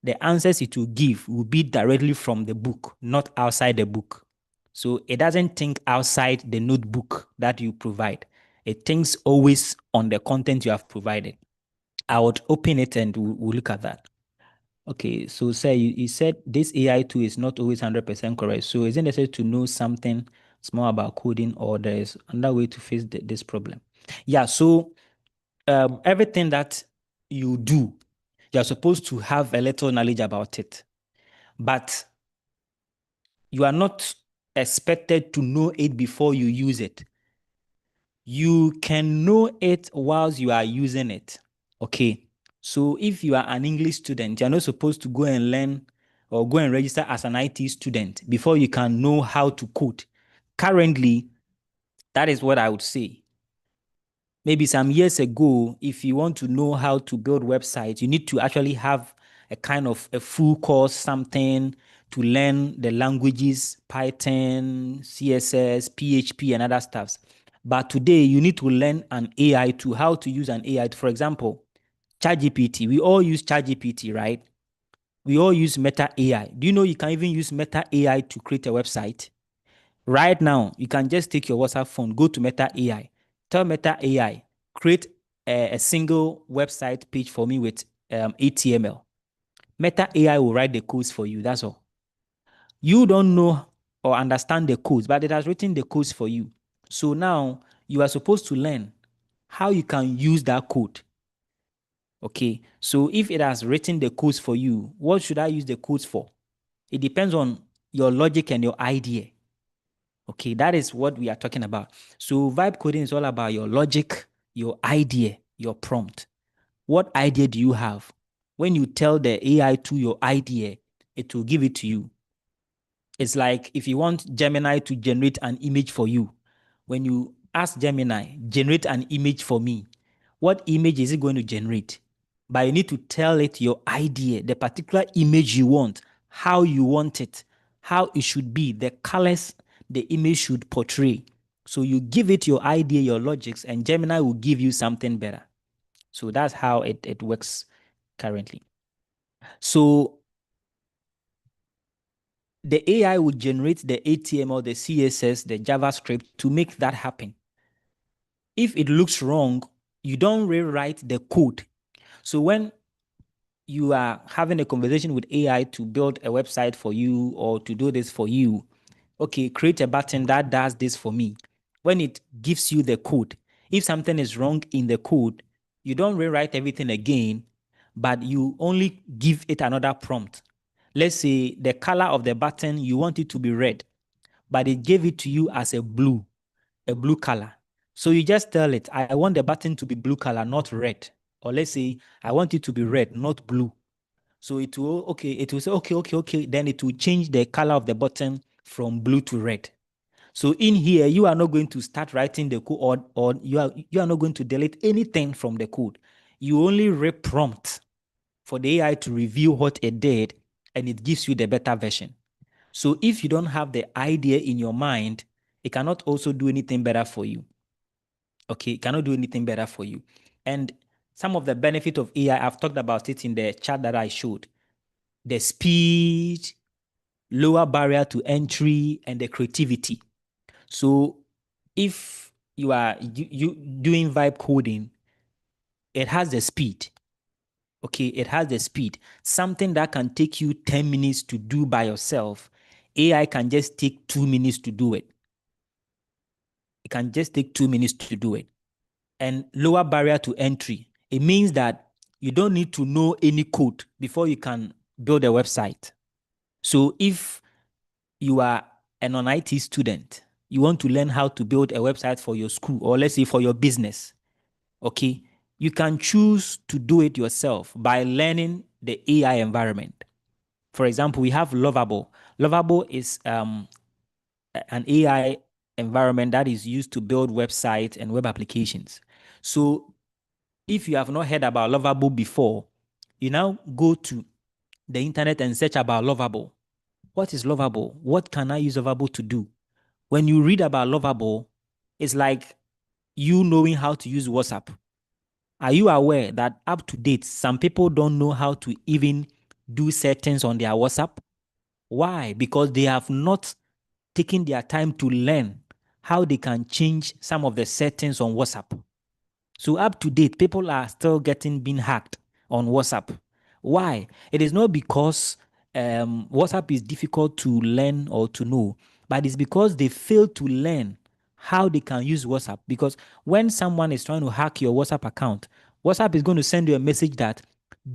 the answers it will give will be directly from the book, not outside the book. So it doesn't think outside the notebook that you provide. It thinks always on the content you have provided. I would open it and we'll look at that. Okay, so say you said this AI tool is not always 100% correct. So is it necessary to know something small about coding, or there is another way to face this problem? Yeah, so everything that you do, you're supposed to have a little knowledge about it, but you are not expected to know it before you use it. You can know it whilst you are using it. Okay. So if you are an English student, you're not supposed to go and learn or go and register as an IT student before you can know how to code. Currently, that is what I would say. Maybe some years ago, if you want to know how to build websites, you need to actually have a kind of a full course, something to learn the languages, Python, CSS, PHP, and other stuffs. But today, you need to learn an AI tool, how to use an AI. For example, ChatGPT. We all use ChatGPT, right? We all use Meta AI. Do you know you can even use Meta AI to create a website? Right now, you can just take your WhatsApp phone, go to Meta AI, tell Meta AI, create a single website page for me with HTML. Meta AI will write the codes for you. That's all. You don't know or understand the codes, but it has written the codes for you. So now you are supposed to learn how you can use that code. Okay, so if it has written the codes for you, what should I use the codes for? It depends on your logic and your idea. Okay, that is what we are talking about. So vibe coding is all about your logic, your idea, your prompt. What idea do you have? When you tell the AI to your idea, it will give it to you. It's like if you want Gemini to generate an image for you, when you ask Gemini, generate an image for me, what image is it going to generate? But you need to tell it your idea, the particular image you want, how you want it, how it should be, the colors the image should portray. So you give it your idea, your logics, and Gemini will give you something better. So that's how it works currently. So the AI would generate the HTML, the CSS, the JavaScript to make that happen. If it looks wrong, you don't rewrite the code. So when you are having a conversation with AI to build a website for you or to do this for you, okay, create a button that does this for me. When it gives you the code, if something is wrong in the code, you don't rewrite everything again, but you only give it another prompt. Let's say the color of the button, you want it to be red, but it gave it to you as a blue color. So you just tell it, I want the button to be blue color, not red. Or let's say, I want it to be red, not blue. So it will say, okay. Then it will change the color of the button from blue to red. So in here, you are not going to start writing the code or you are not going to delete anything from the code. You only reprompt for the AI to review what it did, and it gives you the better version. So if you don't have the idea in your mind, it cannot also do anything better for you. Okay, it cannot do anything better for you. And some of the benefit of AI, I've talked about it in the chart that I showed. The speed, lower barrier to entry, and the creativity. So if you are you doing vibe coding, it has the speed. Okay, it has the speed. Something that can take you 10 minutes to do by yourself, AI can just take 2 minutes to do it. It can just take 2 minutes to do it. And lower barrier to entry. It means that you don't need to know any code before you can build a website. So if you are a non-IT student, you want to learn how to build a website for your school, or let's say for your business, okay, you can choose to do it yourself by learning the AI environment. For example, we have Lovable. Lovable is an AI environment that is used to build websites and web applications. So if you have not heard about Lovable before, you now go to the internet and search about Lovable. What is Lovable? What can I use Lovable to do? When you read about Lovable, it's like you knowing how to use WhatsApp. Are you aware that up to date, some people don't know how to even do settings on their WhatsApp? Why? Because they have not taken their time to learn how they can change some of the settings on WhatsApp. So up to date, people are still being hacked on WhatsApp. Why? It is not because WhatsApp is difficult to learn or to know, but it's because they fail to learn how they can use WhatsApp. Because when someone is trying to hack your WhatsApp account, WhatsApp is going to send you a message that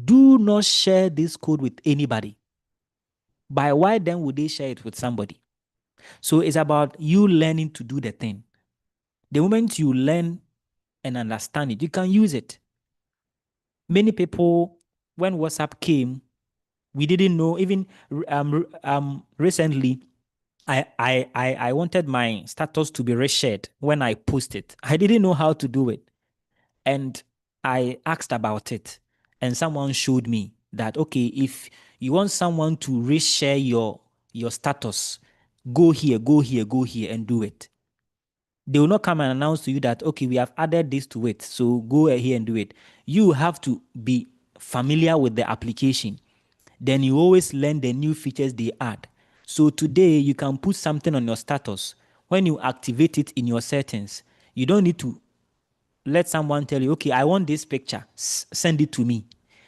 do not share this code with anybody. By why then would they share it with somebody? So it's about you learning to do the thing. The moment you learn and understand it, you can use it. Many people, when WhatsApp came, we didn't know. Even recently, I wanted my status to be reshared when I posted. I didn't know how to do it, and I asked about it, and someone showed me that okay, if you want someone to reshare your status, go here, and do it. They will not come and announce to you that, okay, we have added this to it, so go here and do it. You have to be familiar with the application. Then you always learn the new features they add. So today, you can put something on your status. When you activate it in your settings, you don't need to let someone tell you, okay, I want this picture, send it to me.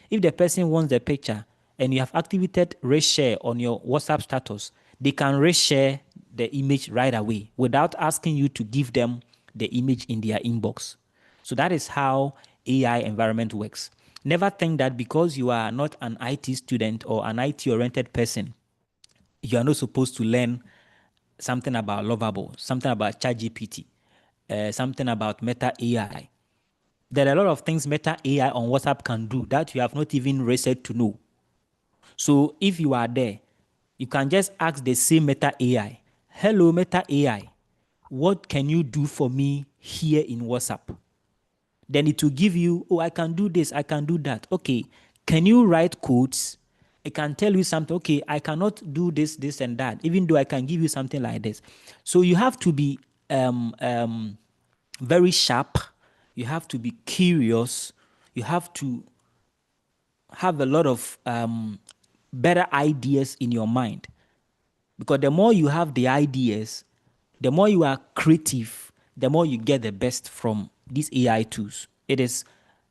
If the person wants the picture and you have activated reshare on your WhatsApp status, they can reshare the image right away without asking you to give them the image in their inbox. So that is how AI environment works. Never think that because you are not an IT student or an IT-oriented person, you are not supposed to learn something about Lovable, something about ChatGPT, something about Meta AI. There are a lot of things Meta AI on WhatsApp can do that you have not even researched to know. So if you are there, you can just ask the same Meta AI, hello Meta AI, what can you do for me here in WhatsApp? Then it will give you, oh, I can do this, I can do that. Okay, can you write codes? It can tell you something, okay, I cannot do this, this, and that, even though I can give you something like this. So you have to be very sharp. You have to be curious. You have to have a lot of better ideas in your mind. Because the more you have the ideas, the more you are creative, the more you get the best from these AI tools. It is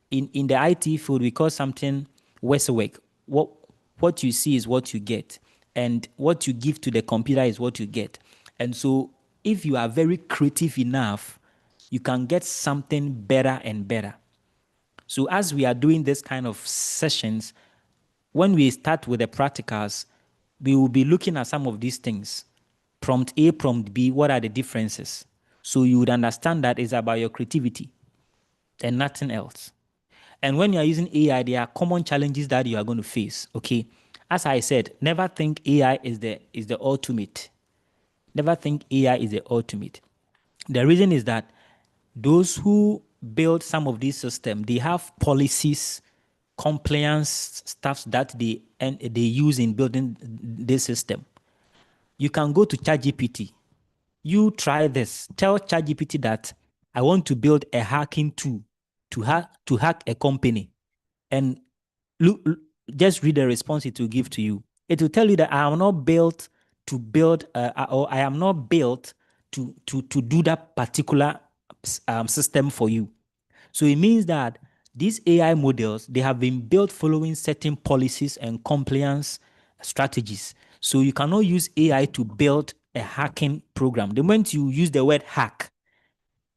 in the IT field, we call something Westwork. What you see is what you get, and what you give to the computer is what you get. And so if you are very creative enough, you can get something better and better. So as we are doing this kind of sessions, when we start with the practicals, we will be looking at some of these things. Prompt A, prompt B, what are the differences? So you would understand that it's about your creativity and nothing else. And when you are using AI, there are common challenges that you are going to face, okay? As I said, never think AI is the ultimate. Never think AI is the ultimate. The reason is that those who build some of these systems, they have policies, compliance stuff that they use in building this system. You can go to ChatGPT. You try this. Tell ChatGPT that I want to build a hacking tool to hack a company, and just read the response it will give to you. It will tell you that I am not built to build, or I am not built to do that particular system for you. So it means that these AI models, they have been built following certain policies and compliance strategies. So you cannot use AI to build a hacking program. The moment you use the word hack,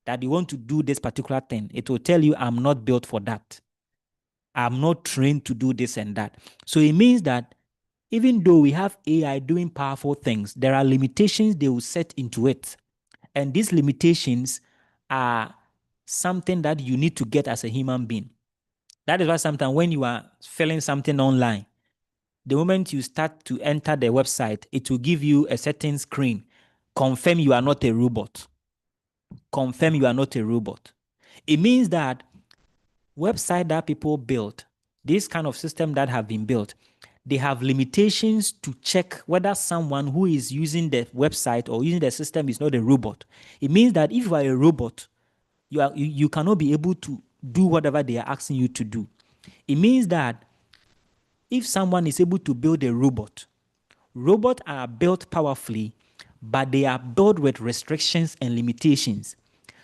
that you want to do this particular thing, it will tell you, I'm not built for that. I'm not trained to do this and that. So it means that even though we have AI doing powerful things, there are limitations they will set into it. And these limitations are something that you need to get as a human being. That is why sometimes when you are filling something online, the moment you start to enter the website, it will give you a certain screen. Confirm you are not a robot. Confirm you are not a robot. It means that website that people build, this kind of system that have been built, they have limitations to check whether someone who is using the website or using the system is not a robot. It means that if you are a robot, you cannot be able to do whatever they are asking you to do. It means that if someone is able to build a robot, robots are built powerfully, but they are built with restrictions and limitations.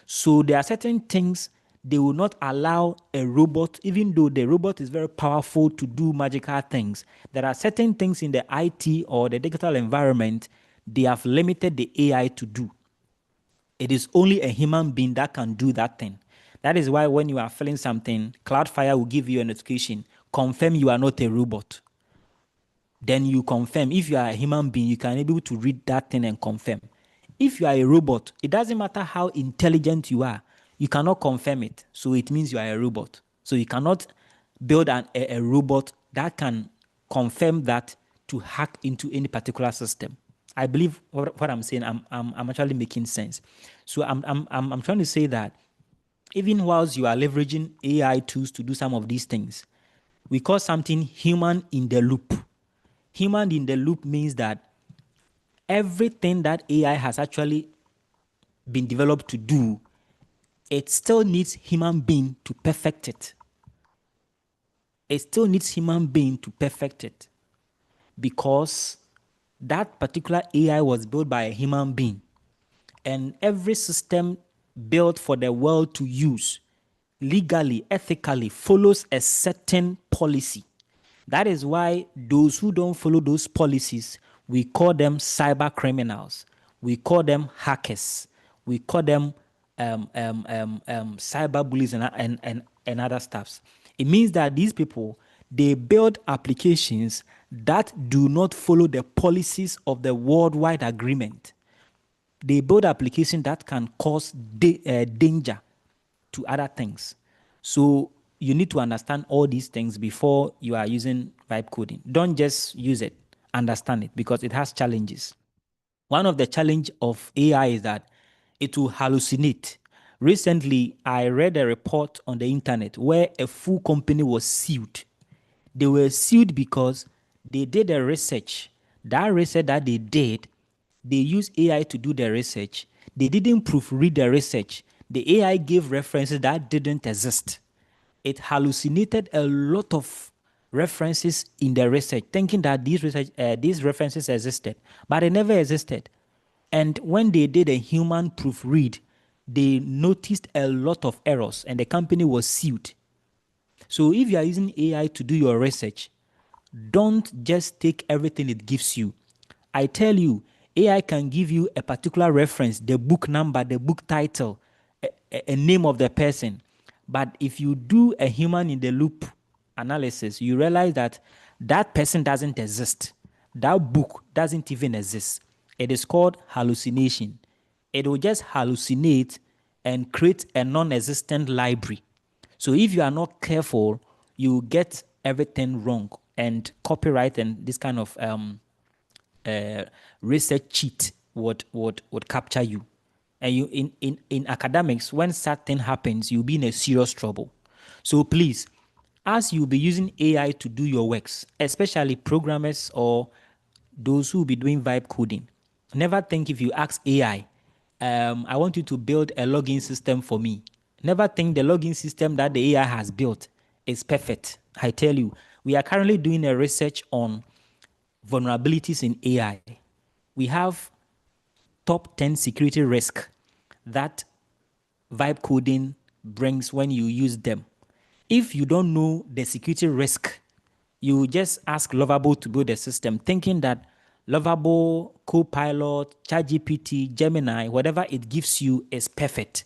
So there are certain things they will not allow a robot, even though the robot is very powerful to do magical things. There are certain things in the IT or the digital environment they have limited the AI to do. It is only a human being that can do that thing. That is why when you are filling something, Cloudflare will give you a notification, confirm you are not a robot. Then you confirm. If you are a human being, you can be able to read that thing and confirm. If you are a robot, it doesn't matter how intelligent you are, you cannot confirm it. So it means you are a robot. So you cannot build a robot that can confirm that to hack into any particular system. I believe what I'm saying, I'm actually making sense. So I'm trying to say that even whilst you are leveraging AI tools to do some of these things, we call something human in the loop. Human in the loop means that everything that AI has actually been developed to do, it still needs human being to perfect it. It still needs human being to perfect it, because that particular AI was built by a human being. And every system built for the world to use legally, ethically, follows a certain policy. That is why those who don't follow those policies, we call them cyber criminals. We call them hackers. We call them cyber bullies and other stuffs. It means that these people, they build applications that do not follow the policies of the worldwide agreement. They build applications that can cause danger to other things. So you need to understand all these things before you are using vibe coding. Don't just use it, understand it, because it has challenges. One of the challenge of AI is that it will hallucinate. Recently, I read a report on the internet where a full company was sued. They were sued because they did a research. That research that they did, they used AI to do the research. They didn't proofread the research. The AI gave references that didn't exist. It hallucinated a lot of references in the research, thinking that these references existed, but they never existed. And when they did a human proofread, they noticed a lot of errors, and the company was sued. So if you are using AI to do your research, don't just take everything it gives you. I tell you, AI can give you a particular reference, the book number, the book title, a name of the person. But if you do a human in the loop analysis, you realize that that person doesn't exist. That book doesn't even exist. It is called hallucination. It will just hallucinate and create a non-existent library. So if you are not careful, you get everything wrong, and copyright and this kind of research cheat would capture you. And you in academics, when such thing happens, you'll be in a serious trouble. So please, as you'll be using AI to do your works, especially programmers or those who will be doing vibe coding, never think if you ask AI, I want you to build a login system for me. Never think the login system that the AI has built is perfect. I tell you, we are currently doing a research on vulnerabilities in AI. We have top 10 security risk that vibe coding brings when you use them. If you don't know the security risk, you just ask Lovable to build a system, thinking that Lovable, Copilot, ChatGPT, Gemini, whatever it gives you is perfect.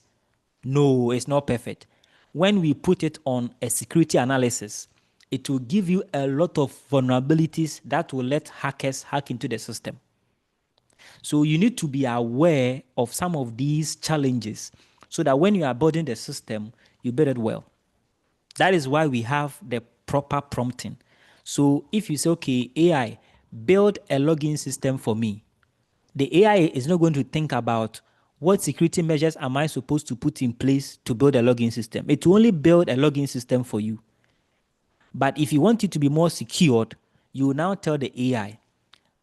No, it's not perfect. When we put it on a security analysis, it will give you a lot of vulnerabilities that will let hackers hack into the system. So you need to be aware of some of these challenges so that when you are building the system, you build it well. That is why we have the proper prompting. So if you say, okay, AI, build a login system for me, the AI is not going to think about what security measures am I supposed to put in place to build a login system. It will only build a login system for you. But if you want it to be more secured, you will now tell the AI,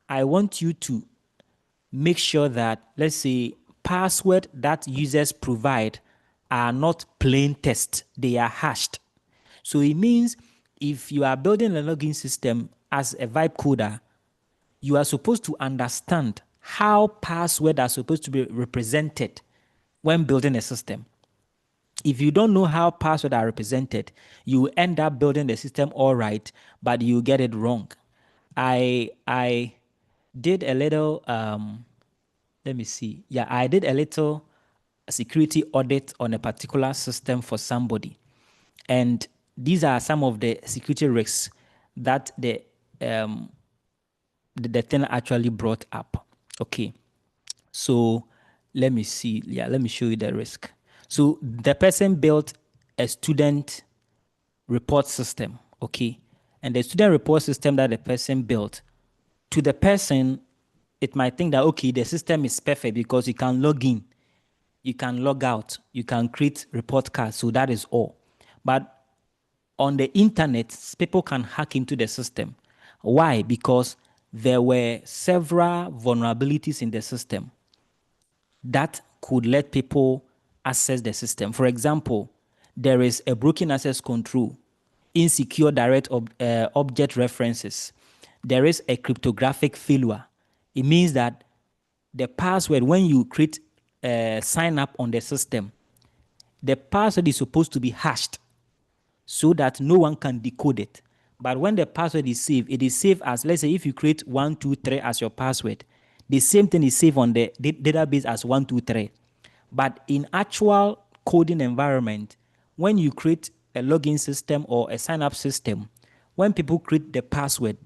I want you to make sure that, let's say, password that users provide are not plain text, they are hashed. So it means if you are building a login system as a vibe coder, you are supposed to understand how passwords are supposed to be represented when building a system. If you don't know how passwords are represented, you end up building the system all right, but you get it wrong. I did a little, let me see. Yeah, I did a little security audit on a particular system for somebody. And these are some of the security risks that the thing actually brought up. Okay, so let me see. Yeah, let me show you the risk. So the person built a student report system, okay? And the student report system that the person built, to the person, it might think that, okay, the system is perfect because you can log in, you can log out, you can create report cards, so that is all. But on the internet, people can hack into the system. Why? Because there were several vulnerabilities in the system that could let people access the system. For example, there is a broken access control, insecure direct object references. There is a cryptographic failure. It means that the password, when you create sign up on the system, the password is supposed to be hashed so that no one can decode it. But when the password is saved, it is saved as, let's say, if you create 123 as your password, the same thing is saved on the database as 123. But in actual coding environment, when you create a login system or a sign-up system, when people create the password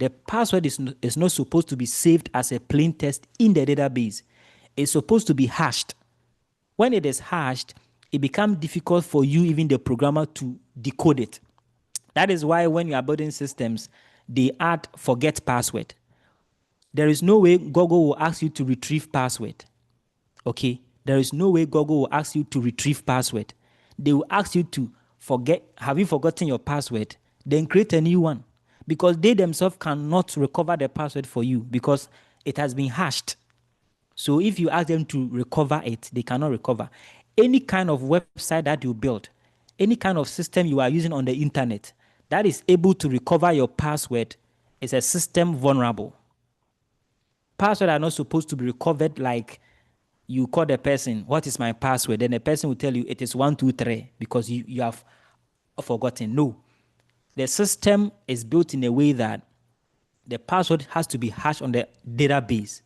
is not supposed to be saved as a plain text in the database. It's supposed to be hashed. When it is hashed, it becomes difficult for you, even the programmer, to decode it. That is why when you are building systems, they add forget password. There is no way Google will ask you to retrieve password. Okay? There is no way Google will ask you to retrieve password. They will ask you to forget, have you forgotten your password? Then create a new one. Because they themselves cannot recover the password for you because it has been hashed. So if you ask them to recover it, they cannot recover. Any kind of website that you build, any kind of system you are using on the internet, that is able to recover your password is a system vulnerable. Passwords are not supposed to be recovered like you call the person, what is my password? Then the person will tell you it is 123 because you have forgotten. No. The system is built in a way that the password has to be hashed on the database.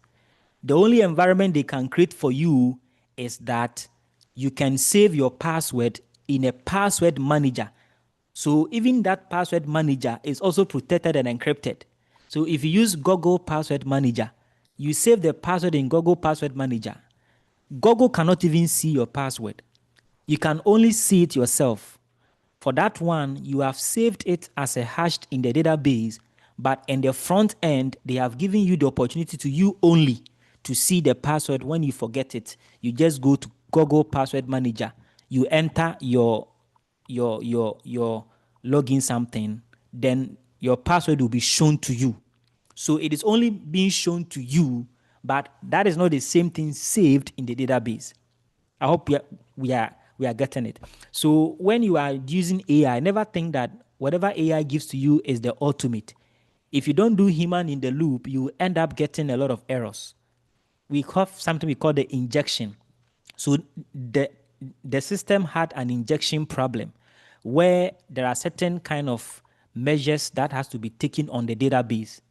The only environment they can create for you is that you can save your password in a password manager. So even that password manager is also protected and encrypted. So if you use Google Password Manager, you save the password in Google Password Manager. Google cannot even see your password. You can only see it yourself. For that one, you have saved it as a hashed in the database, but in the front end, they have given you the opportunity to you only to see the password when you forget it. You just go to Google Password Manager. You enter your login something, then your password will be shown to you. So it is only being shown to you, but that is not the same thing saved in the database. I hope we are getting it. So when you are using AI, never think that whatever AI gives to you is the ultimate. If you don't do human in the loop, you end up getting a lot of errors. We have something we call the injection. So the system had an injection problem where there are certain kind of measures that has to be taken on the database,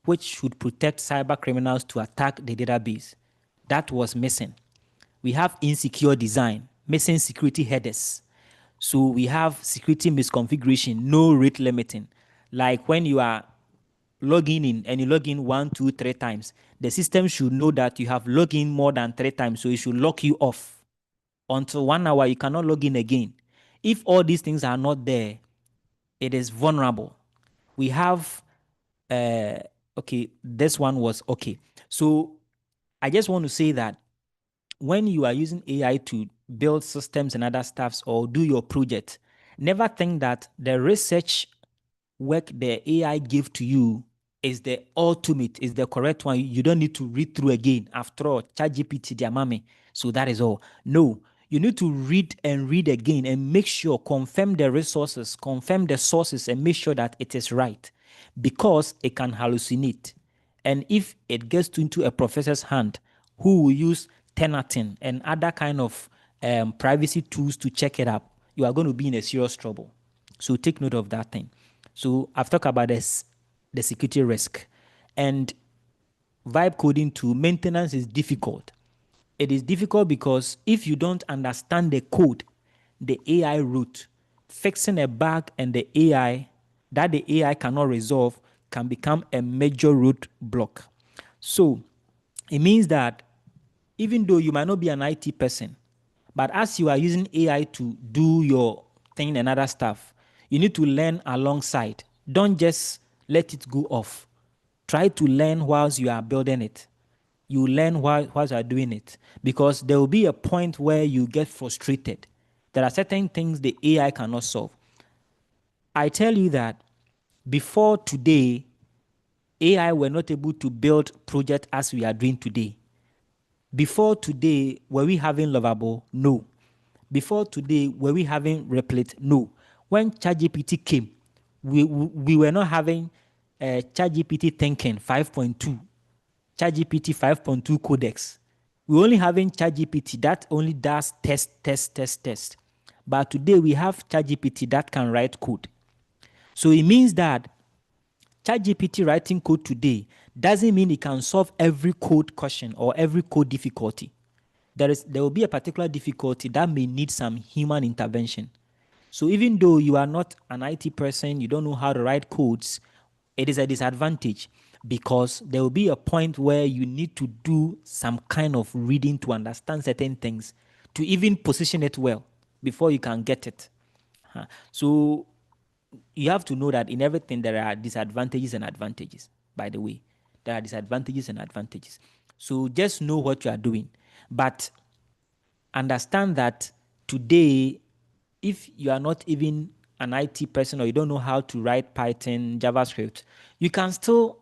which should protect cyber criminals to attack the database. That was missing. We have insecure design, missing security headers. So we have security misconfiguration, no rate limiting. Like when you are logging in and you log in 1, 2, 3 times, the system should know that you have logged in more than 3 times, so it should lock you off. Until 1 hour, you cannot log in again. If all these things are not there, it is vulnerable. We have, okay, this one was okay. So I just want to say that when you are using AI to build systems and other stuffs or do your project, never think that the research work the AI give to you is the ultimate, is the correct one. You don't need to read through again. After all, ChatGPT, their mommy. So that is all. No, you need to read and read again and make sure, confirm the resources, confirm the sources, and make sure that it is right, because it can hallucinate. And if it gets into a professor's hand who will use Tenatin and other kind of privacy tools to check it up, you are going to be in a serious trouble. So take note of that thing. So I've talked about this, the security risk. And vibe coding to maintenance is difficult. It is difficult because if you don't understand the code, the AI wrote, fixing a bug and the AI that the AI cannot resolve can become a major roadblock. So it means that even though you might not be an IT person, but as you are using AI to do your thing and other stuff, you need to learn alongside. Don't just let it go off. Try to learn whilst you are building it. You learn whilst you are doing it, because there will be a point where you get frustrated. There are certain things the AI cannot solve. I tell you that before today, AI were not able to build projects as we are doing today. Before today, were we having Lovable? No. Before today, were we having Replit? No. When ChatGPT came, we were not having ChatGPT Thinking 5.2, ChatGPT 5.2 Codex. We're only having ChatGPT that only does test. But today we have ChatGPT that can write code. So it means that ChatGPT writing code today doesn't mean it can solve every code question or every code difficulty. There will be a particular difficulty that may need some human intervention. So even though you are not an IT person, you don't know how to write codes, it is a disadvantage, because there will be a point where you need to do some kind of reading to understand certain things, to even position it well before you can get it. So you have to know that in everything there are disadvantages and advantages. By the way, there are disadvantages and advantages. So just know what you are doing, but understand that today, if you are not even an IT person or you don't know how to write Python, JavaScript, you can still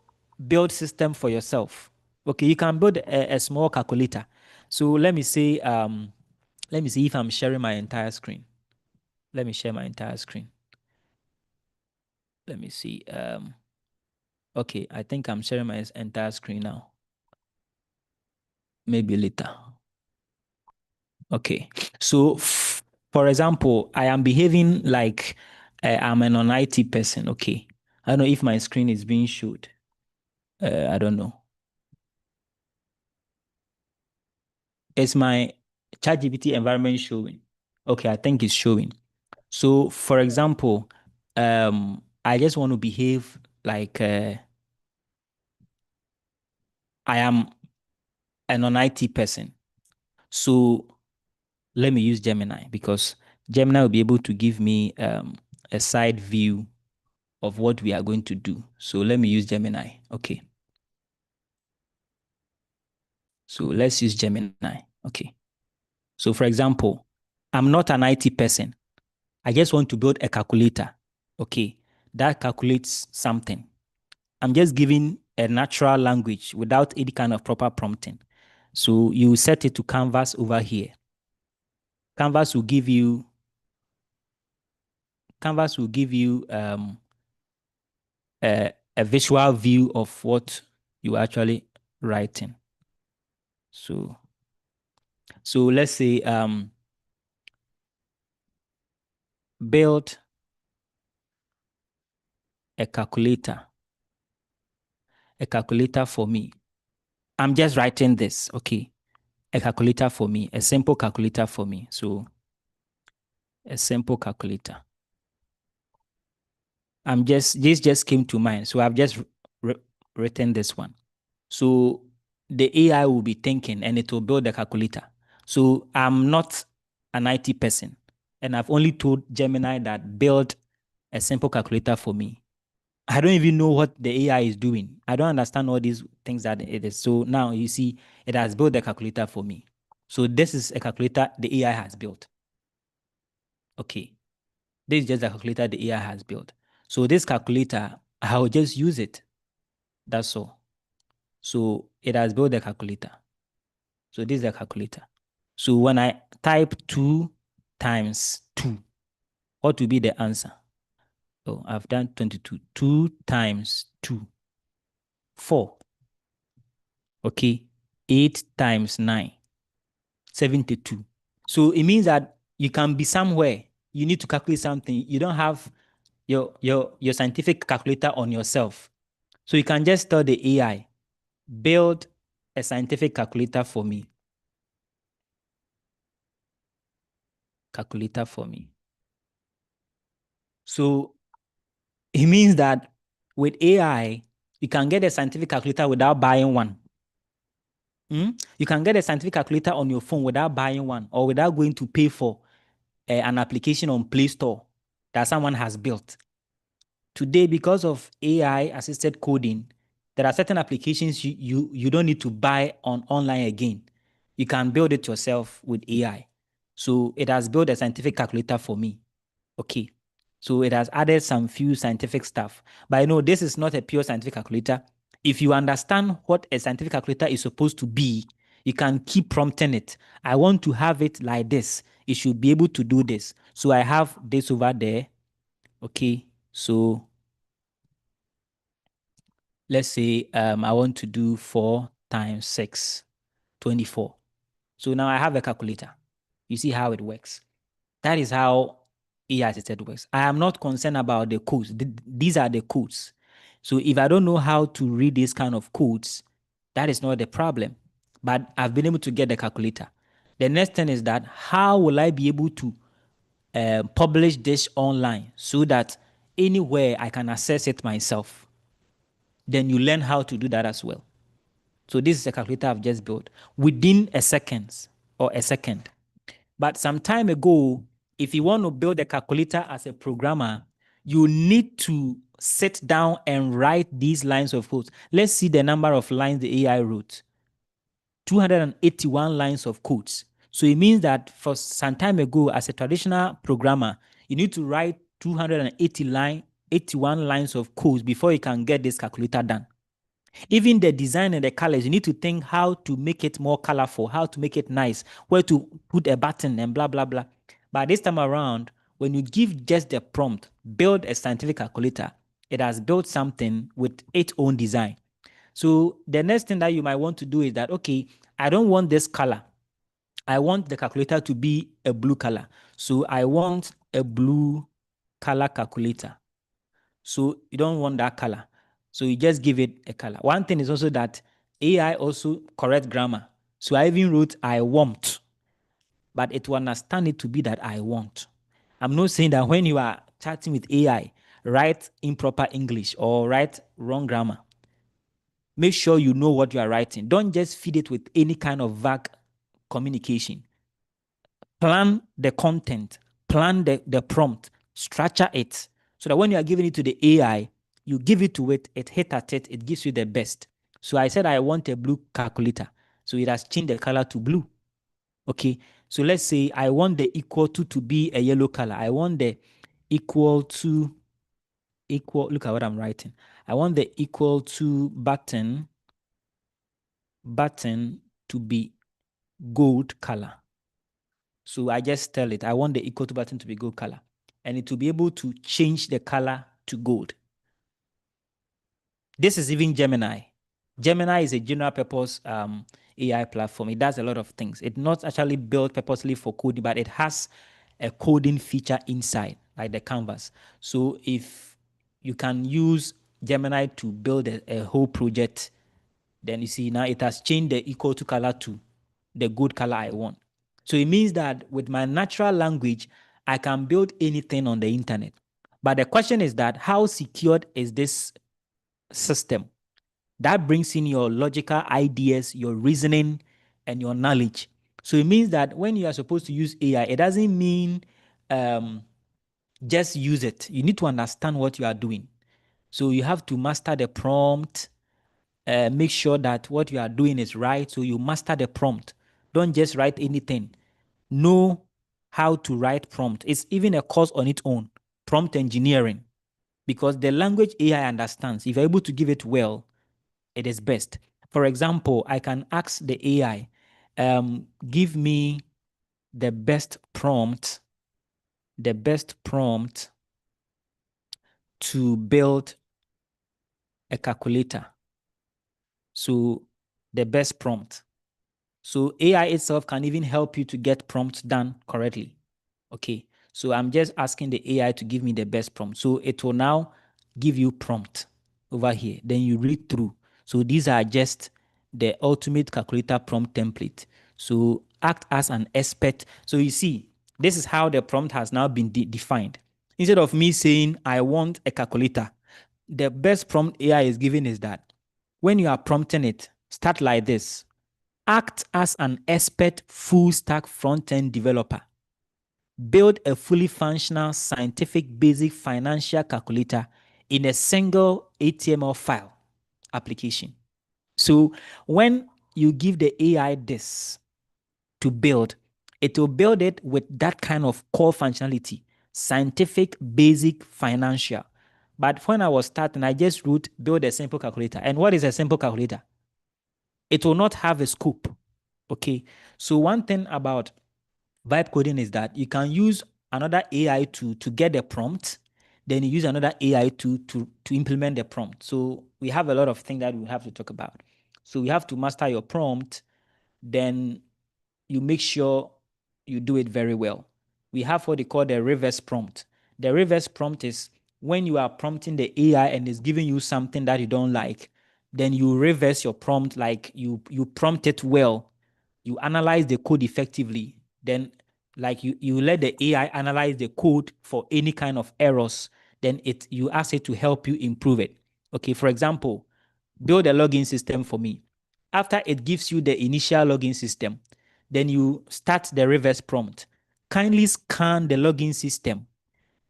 build system for yourself. Okay, you can build a small calculator. So let me see if I'm sharing my entire screen. Let me share my entire screen. let me see. Okay, I think I'm sharing my entire screen now. Maybe later. Okay, so for example, I am behaving like I'm a non-IT person. Okay, I don't know if my screen is being showed. I don't know. Is my ChatGPT environment showing? Okay, I think it's showing. So, for example, I just want to behave like I am a non-IT person. So let me use Gemini because Gemini will be able to give me a side view of what we are going to do. So let me use Gemini. Okay. So let's use Gemini. Okay. So for example, I'm not an IT person. I just want to build a calculator. Okay. That calculates something. I'm just giving a natural language without any kind of proper prompting. So you set it to Canvas over here. Canvas will give you a visual view of what you're actually writing. So let's say build a calculator for me. I'm just writing this, okay? A calculator for me, a simple calculator for me. So a simple calculator. This just came to mind. So I've just written this one. So the AI will be thinking and it will build a calculator. So I'm not an IT person and I've only told Gemini that build a simple calculator for me. I don't even know what the AI is doing. I don't understand all these things that it is. So now you see it has built a calculator for me. So this is a calculator the AI has built. Okay. This is just a calculator the AI has built. So this calculator, I'll just use it. That's all. So it has built a calculator. So this is a calculator. So when I type 2 times 2, what will be the answer? Oh, I've done 22. 2 times 2, 4. Okay. 8 times 9, 72. So it means that you can be somewhere. You need to calculate something. You don't have your scientific calculator on yourself. So you can just tell the AI, build a scientific calculator for me. Calculator for me. So it means that with AI, you can get a scientific calculator without buying one. You can get a scientific calculator on your phone without buying one or without going to pay for an application on Play Store that someone has built. Today, because of AI-assisted coding, there are certain applications you don't need to buy online again. You can build it yourself with AI. So it has built a scientific calculator for me. Okay. So it has added some few scientific stuff. But I know this is not a pure scientific calculator. If you understand what a scientific calculator is supposed to be, you can keep prompting it. I want to have it like this. It should be able to do this. So I have this over there. Okay. So let's say I want to do 4 times 6, 24. So now I have a calculator. You see how it works. That is how AI assisted works. I am not concerned about the codes. These are the codes. So if I don't know how to read these kind of codes, that is not the problem. But I've been able to get the calculator. The next thing is that how will I be able to publish this online so that anywhere I can access it myself? Then you learn how to do that as well. So this is a calculator I've just built within a second. But some time ago, if you want to build a calculator as a programmer, you need to sit down and write these lines of code. Let's see the number of lines the AI wrote. 281 lines of codes. So it means that for some time ago, as a traditional programmer, you need to write 281 lines of codes before you can get this calculator done. Even the design and the colors, you need to think how to make it more colorful, how to make it nice, where to put a button and blah, blah, blah. But this time around, when you give just the prompt, build a scientific calculator, it has built something with its own design. So the next thing that you might want to do is that, okay, I don't want this color. I want the calculator to be a blue color. So I want a blue color calculator. So you don't want that color. So you just give it a color. One thing is also that AI also correct grammar. So I even wrote I want, but it will understand it to be that I want. I'm not saying that when you are chatting with AI, write improper English or write wrong grammar. Make sure you know what you are writing. Don't just feed it with any kind of vague communication. Plan the content, plan the prompt, structure it, so that when you are giving it to the AI, you give it to it, it hit at it, it gives you the best. So I said I want a blue calculator. So it has changed the color to blue. Okay, so let's say I want the equal to be a yellow color. I want the equal, look at what I'm writing. I want the equal to button to be gold color. So I just tell it, I want the equal to button to be gold color. And it will be able to change the color to gold. This is even Gemini. Gemini is a general purpose AI platform. It does a lot of things. It's not actually built purposely for coding, but it has a coding feature inside, like the canvas. So if you can use Gemini to build a whole project, then you see now it has changed the equal to color to the good color I want. So it means that with my natural language, I can build anything on the internet. But the question is that how secured is this system? That brings in your logical ideas, your reasoning, and your knowledge. So it means that when you are supposed to use AI, it doesn't mean just use it. You need to understand what you are doing. So you have to master the prompt, make sure that what you are doing is right. So you master the prompt. Don't just write anything. Know how to write prompt. It's even a course on its own, prompt engineering, because the language AI understands, if you're able to give it well, it is best. For example, I can ask the AI, give me the best prompt to build a calculator. So the best prompt. So AI itself can even help you to get prompts done correctly. Okay, so I'm just asking the AI to give me the best prompt. So it will now give you prompt over here. Then you read through. So these are just the ultimate calculator prompt template. So act as an expert. So you see, this is how the prompt has now been defined. Instead of me saying, I want a calculator, the best prompt AI is giving is that when you are prompting it, start like this. Act as an expert full stack front-end developer. Build a fully functional scientific basic financial calculator in a single HTML file application. So when you give the AI this to build, it will build it with that kind of core functionality, scientific basic financial. But when I was starting, I just wrote build a simple calculator. And what is a simple calculator? It will not have a scope. Okay. So one thing about vibe coding is that you can use another AI to get the prompt, then you use another AI to implement the prompt. So we have a lot of things that we have to talk about. So you have to master your prompt, then you make sure you do it very well. We have what they call the reverse prompt. The reverse prompt is when you are prompting the AI and it's giving you something that you don't like, then you reverse your prompt, like you prompt it well, you analyze the code effectively, then like you let the AI analyze the code for any kind of errors, then you ask it to help you improve it. Okay, for example, build a login system for me. After it gives you the initial login system, then you start the reverse prompt. Kindly scan the login system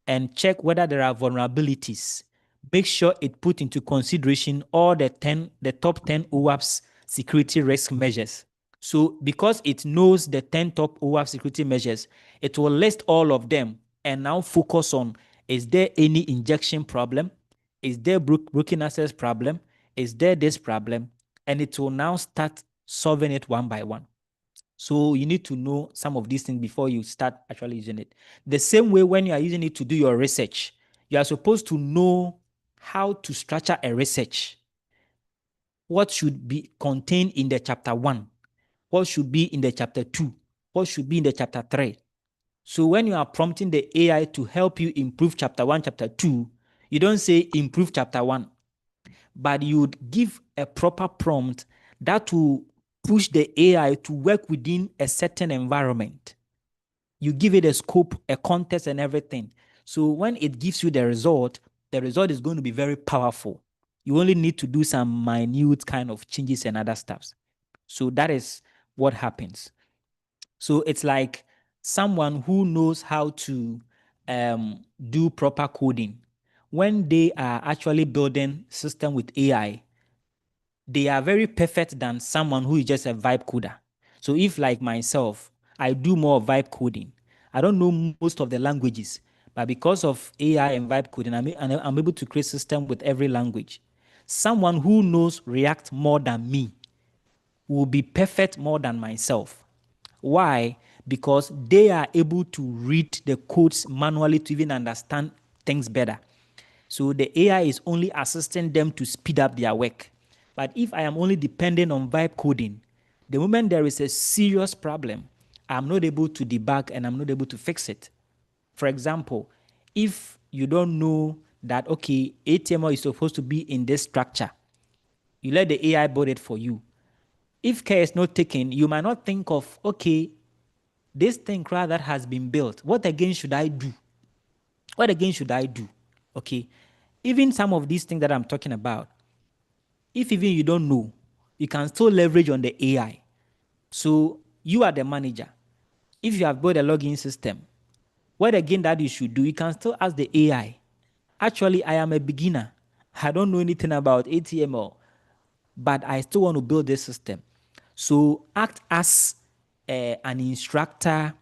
and check whether there are vulnerabilities. Make sure it put into consideration all the top 10 OWASP security risk measures. So because it knows the 10 top OWASP security measures, it will list all of them and now focus on, is there any injection problem? Is there broken access problem? Is there this problem? And it will now start solving it one by one. So you need to know some of these things before you start actually using it. The same way when you are using it to do your research, you are supposed to know how to structure a research. What should be contained in the chapter 1? What should be in the chapter 2? What should be in the chapter 3? So when you are prompting the AI to help you improve chapter 1, chapter 2, you don't say improve chapter 1, but you would give a proper prompt that will push the AI to work within a certain environment. You give it a scope, a context, and everything. So when it gives you the result is going to be very powerful. You only need to do some minute kind of changes and other stuffs. So that is what happens. So it's like someone who knows how to do proper coding. When they are actually building system with AI, they are very perfect than someone who is just a vibe coder. So if like myself, I do more vibe coding, I don't know most of the languages, but because of AI and vibe coding, I'm able to create system with every language. Someone who knows React more than me will be perfect more than myself. Why? Because they are able to read the codes manually to even understand things better. So the AI is only assisting them to speed up their work. But if I am only dependent on vibe coding, the moment there is a serious problem, I'm not able to debug and I'm not able to fix it. For example, if you don't know that, okay, HTML is supposed to be in this structure, you let the AI build it for you. If care is not taken, you might not think of, okay, this thing that has been built, what again should I do? What again should I do? Okay. Even some of these things that I'm talking about, if even you don't know, you can still leverage on the AI. So you are the manager. If you have built a login system, what again that you should do, you can still ask the AI. Actually, I am a beginner. I don't know anything about HTML, but I still want to build this system. So act as an instructor,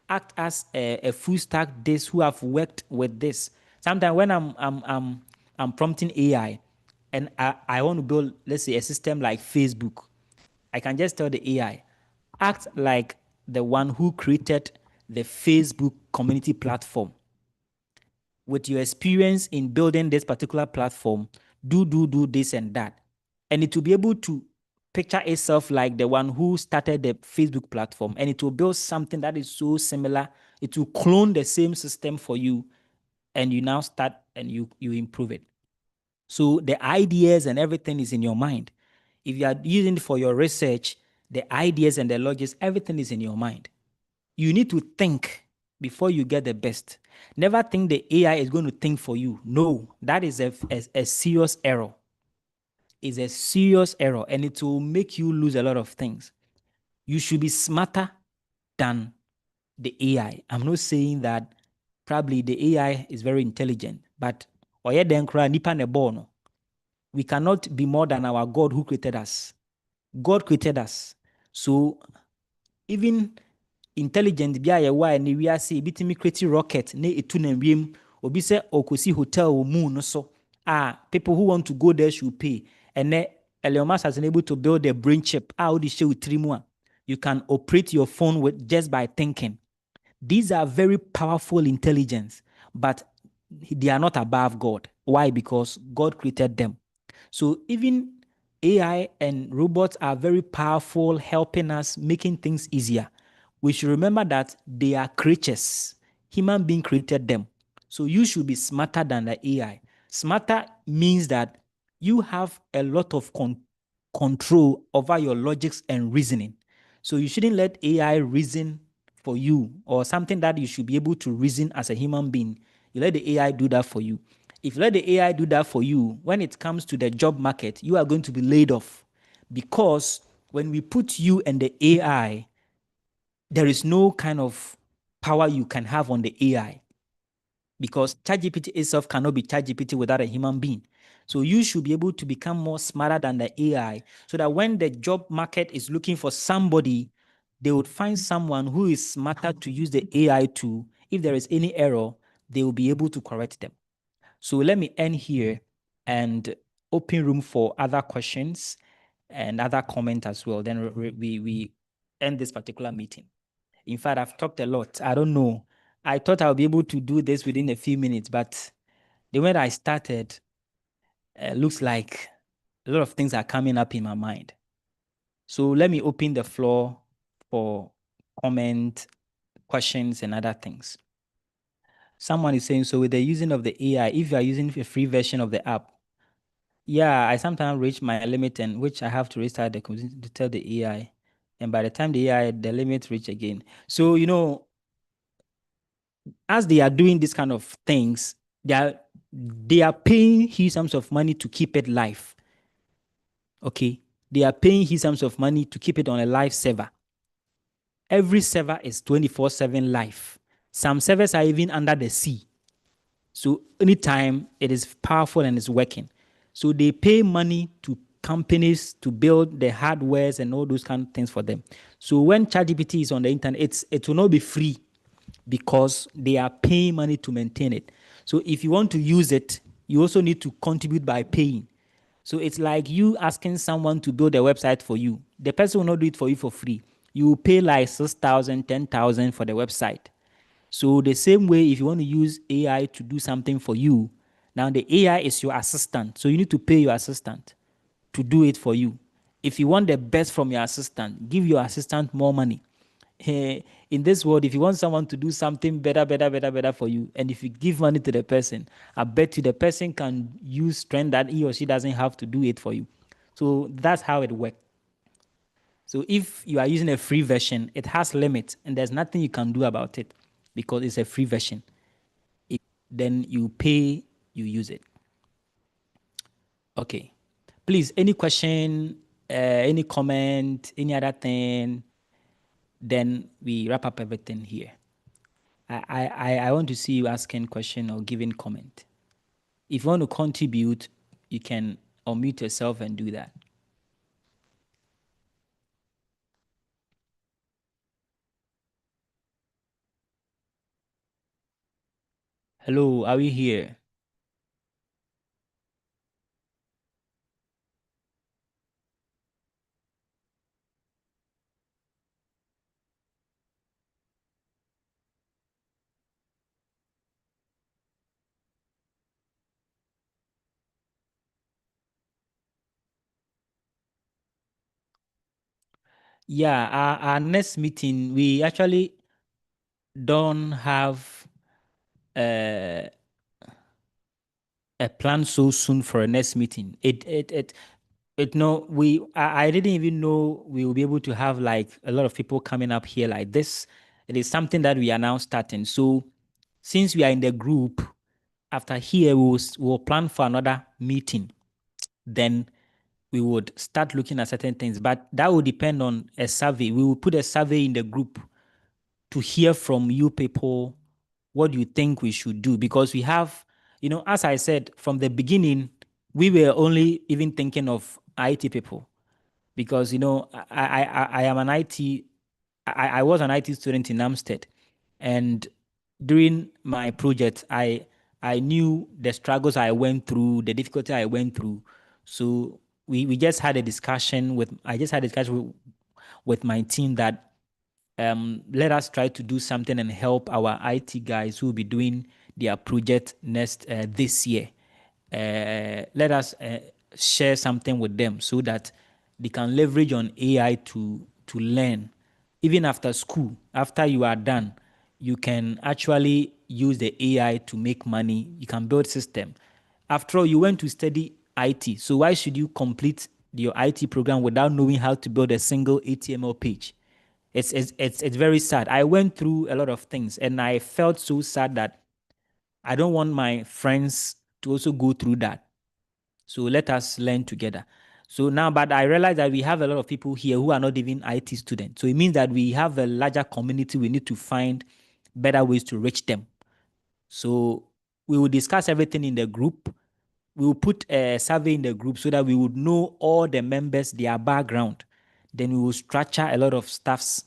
act as a full stack this who have worked with this. Sometimes when I'm prompting AI and I want to build, let's say, a system like Facebook, I can just tell the AI, act like the one who created the Facebook community platform. With your experience in building this particular platform, do this and that. And it will be able to picture itself like the one who started the Facebook platform, and it will build something that is so similar. It will clone the same system for you, and you now start and you improve it. So the ideas and everything is in your mind. If you are using it for your research, the ideas and the logics, everything is in your mind. You need to think before you get the best. Never think the AI is going to think for you. No, that is a serious error. It's a serious error, and it will make you lose a lot of things. You should be smarter than the AI. I'm not saying that probably the AI is very intelligent, but we cannot be more than our God who created us. God created us. So even intelligent bi a yɛwɔ a ne wiase ebitumi create rocket ne etu na wiem obi sɛ okosi hotel wɔ moon no so people who want to go there should pay. And Elon Musk has been able to build a brain chip wode hyɛ wo tiri mu a you can operate your phone with just by thinking. These are very powerful intelligence, but they are not above God. Why? Because God created them. So even AI and robots are very powerful, helping us, making things easier. We should remember that they are creatures. Human being created them. So you should be smarter than the AI. Smarter means that you have a lot of control over your logics and reasoning. So you shouldn't let AI reason for you, or something that you should be able to reason as a human being. You let the AI do that for you. If you let the AI do that for you, when it comes to the job market, you are going to be laid off, because when we put you and the AI, there is no kind of power you can have on the AI, because ChatGPT itself cannot be ChatGPT without a human being. So you should be able to become more smarter than the AI, so that when the job market is looking for somebody, they would find someone who is smarter to use the AI tool. If there is any error, they will be able to correct them. So let me end here and open room for other questions and other comments as well. Then we end this particular meeting. In fact, I've talked a lot. I don't know. I thought I'll be able to do this within a few minutes, but the way I started, looks like a lot of things are coming up in my mind. So let me open the floor for comment, questions, and other things. Someone is saying, so with the using of the AI, if you are using a free version of the app, yeah, I sometimes reach my limit, and which I have to restart the computer to tell the AI. And by the time the AI, the limit reach again. So, as they are doing this kind of things, they are paying huge sums of money to keep it live. Okay. They are paying huge sums of money to keep it on a live server. Every server is 24/7 live. Some servers are even under the sea. So anytime it is powerful and it's working. So they pay money to companies to build the hardwares and all those kind of things for them. So when ChatGPT is on the internet, it will not be free because they are paying money to maintain it. So if you want to use it, you also need to contribute by paying. So it's like you asking someone to build a website for you. The person will not do it for you for free. You will pay like 6,000, 10,000 for the website. So the same way, if you want to use AI to do something for you, now the AI is your assistant. So you need to pay your assistant to do it for you. If you want the best from your assistant, give your assistant more money. In this world, if you want someone to do something better for you, and if you give money to the person, I bet you the person can use strength that he or she doesn't have to do it for you. So that's how it works. So if you are using a free version, it has limits, and there's nothing you can do about it because it's a free version. Then you pay, you use it. Okay. Please, any question, any comment, any other thing, then we wrap up everything here. I want to see you asking question or giving comment. If you want to contribute, you can unmute yourself and do that. Hello, are we here? Yeah, our next meeting, we actually don't have a plan so soon for a next meeting. I didn't even know we will be able to have like a lot of people coming up here like this. It is something that we are now starting. So since we are in the group, after here we'll plan for another meeting. Then we would start looking at certain things, but that will depend on a survey. We will put a survey in the group to hear from you people what you think we should do, because we have, as I said from the beginning, we were only even thinking of IT people, because I am an IT. I was an IT student in Amstead, and during my project, I knew the struggles I went through, the difficulty I went through. So we just had a discussion with my team that let us try to do something and help our IT guys who will be doing their project next this year. Let us share something with them so that they can leverage on AI to learn. Even after school, after you are done, you can actually use the AI to make money. You can build system. After all, you went to study IT, so why should you complete your IT program without knowing how to build a single HTML page? It's very sad. I went through a lot of things, and I felt so sad that I don't want my friends to also go through that. So let us learn together. So now, but I realize that we have a lot of people here who are not even IT students. So it means that we have a larger community. We need to find better ways to reach them. So we will discuss everything in the group. We will put a survey in the group so that we would know all the members, their background. Then we will structure a lot of stuffs.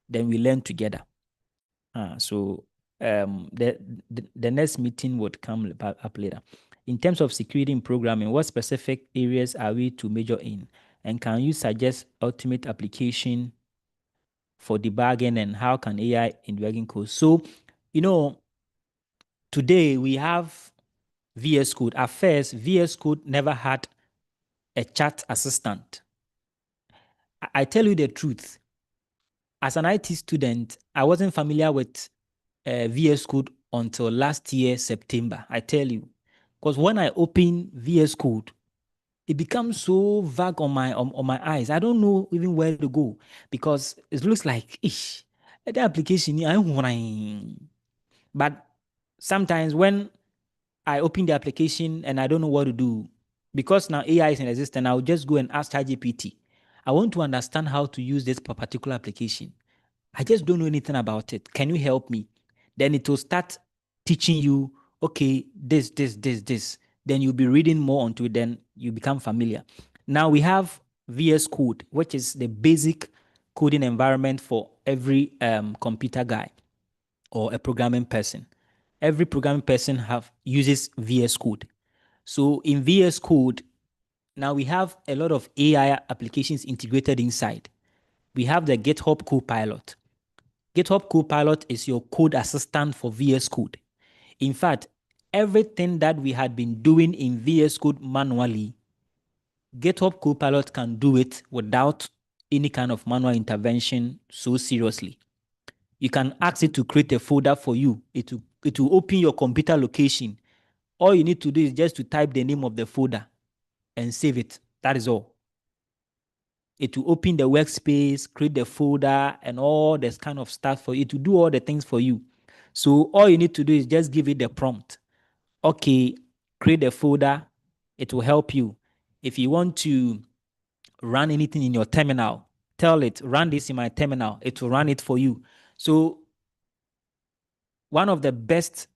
Then we learn together. So the next meeting would come up later. In terms of security and programming, what specific areas are we to major in? And can you suggest ultimate application for debugging, and how can AI in debugging code? So, today we have VS Code. At first, VS Code never had a chat assistant. I tell you the truth. As an IT student, I wasn't familiar with VS Code until last year, September. I tell you. Because when I open VS Code, it becomes so vague on my eyes. I don't know even where to go because it looks like the application. But sometimes when I open the application and I don't know what to do, because now AI is in existence, I'll just go and ask ChatGPT. I want to understand how to use this particular application. I just don't know anything about it. Can you help me? Then it will start teaching you, okay, this. Then you'll be reading more onto it, then you become familiar. Now we have VS Code, which is the basic coding environment for every computer guy or a programming person. Every programming person uses VS Code. So in VS Code, now we have a lot of AI applications integrated inside. We have the GitHub Copilot. GitHub Copilot is your code assistant for VS Code. In fact, everything that we had been doing in VS Code manually, GitHub Copilot can do it without any kind of manual intervention so seriously. You can ask it to create a folder for you. It will open your computer location. All you need to do is just to type the name of the folder and save it. That is all. It will open the workspace, create the folder, and all this kind of stuff for you. It will do all the things for you. So all you need to do is just give it the prompt. Okay, create a folder. It will help you. If you want to run anything in your terminal, tell it, run this in my terminal. It will run it for you. So one of the best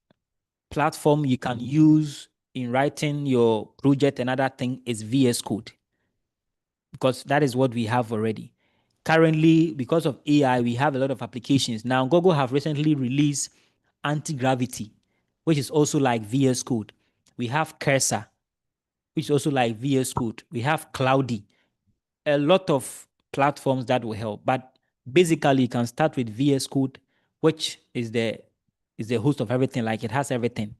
platform you can use in writing your project and other thing is VS Code, because that is what we have already. Currently, because of AI, we have a lot of applications. Now, Google have recently released Anti-Gravity, which is also like VS Code. We have Cursor, which is also like VS Code. We have Cloudy. A lot of platforms that will help. But basically, you can start with VS Code, which is the host of everything. Like it has everything.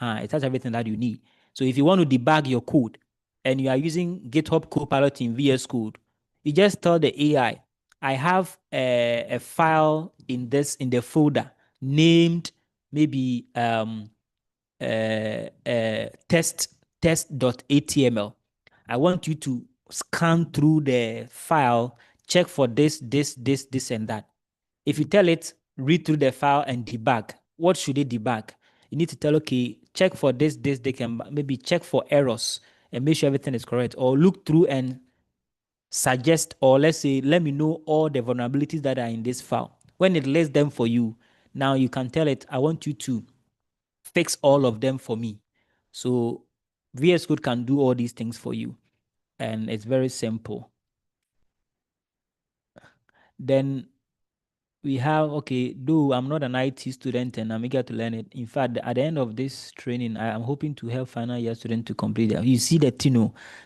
It has everything that you need. So if you want to debug your code and you are using GitHub Copilot in VS Code, you just tell the AI, I have a file in the folder named maybe test.html. I want you to scan through the file, check for this, and that. If you tell it, read through the file and debug, what should it debug? You need to tell, okay, check for this, they can maybe check for errors and make sure everything is correct, or look through and suggest, or let's say, let me know all the vulnerabilities that are in this file. When it lists them for you, now you can tell it, I want you to fix all of them for me. So VS Code can do all these things for you, and it's very simple. Then we have, okay, though I'm not an IT student and I'm eager to learn it. In fact, at the end of this training, I am hoping to help final year students to complete it. You see that,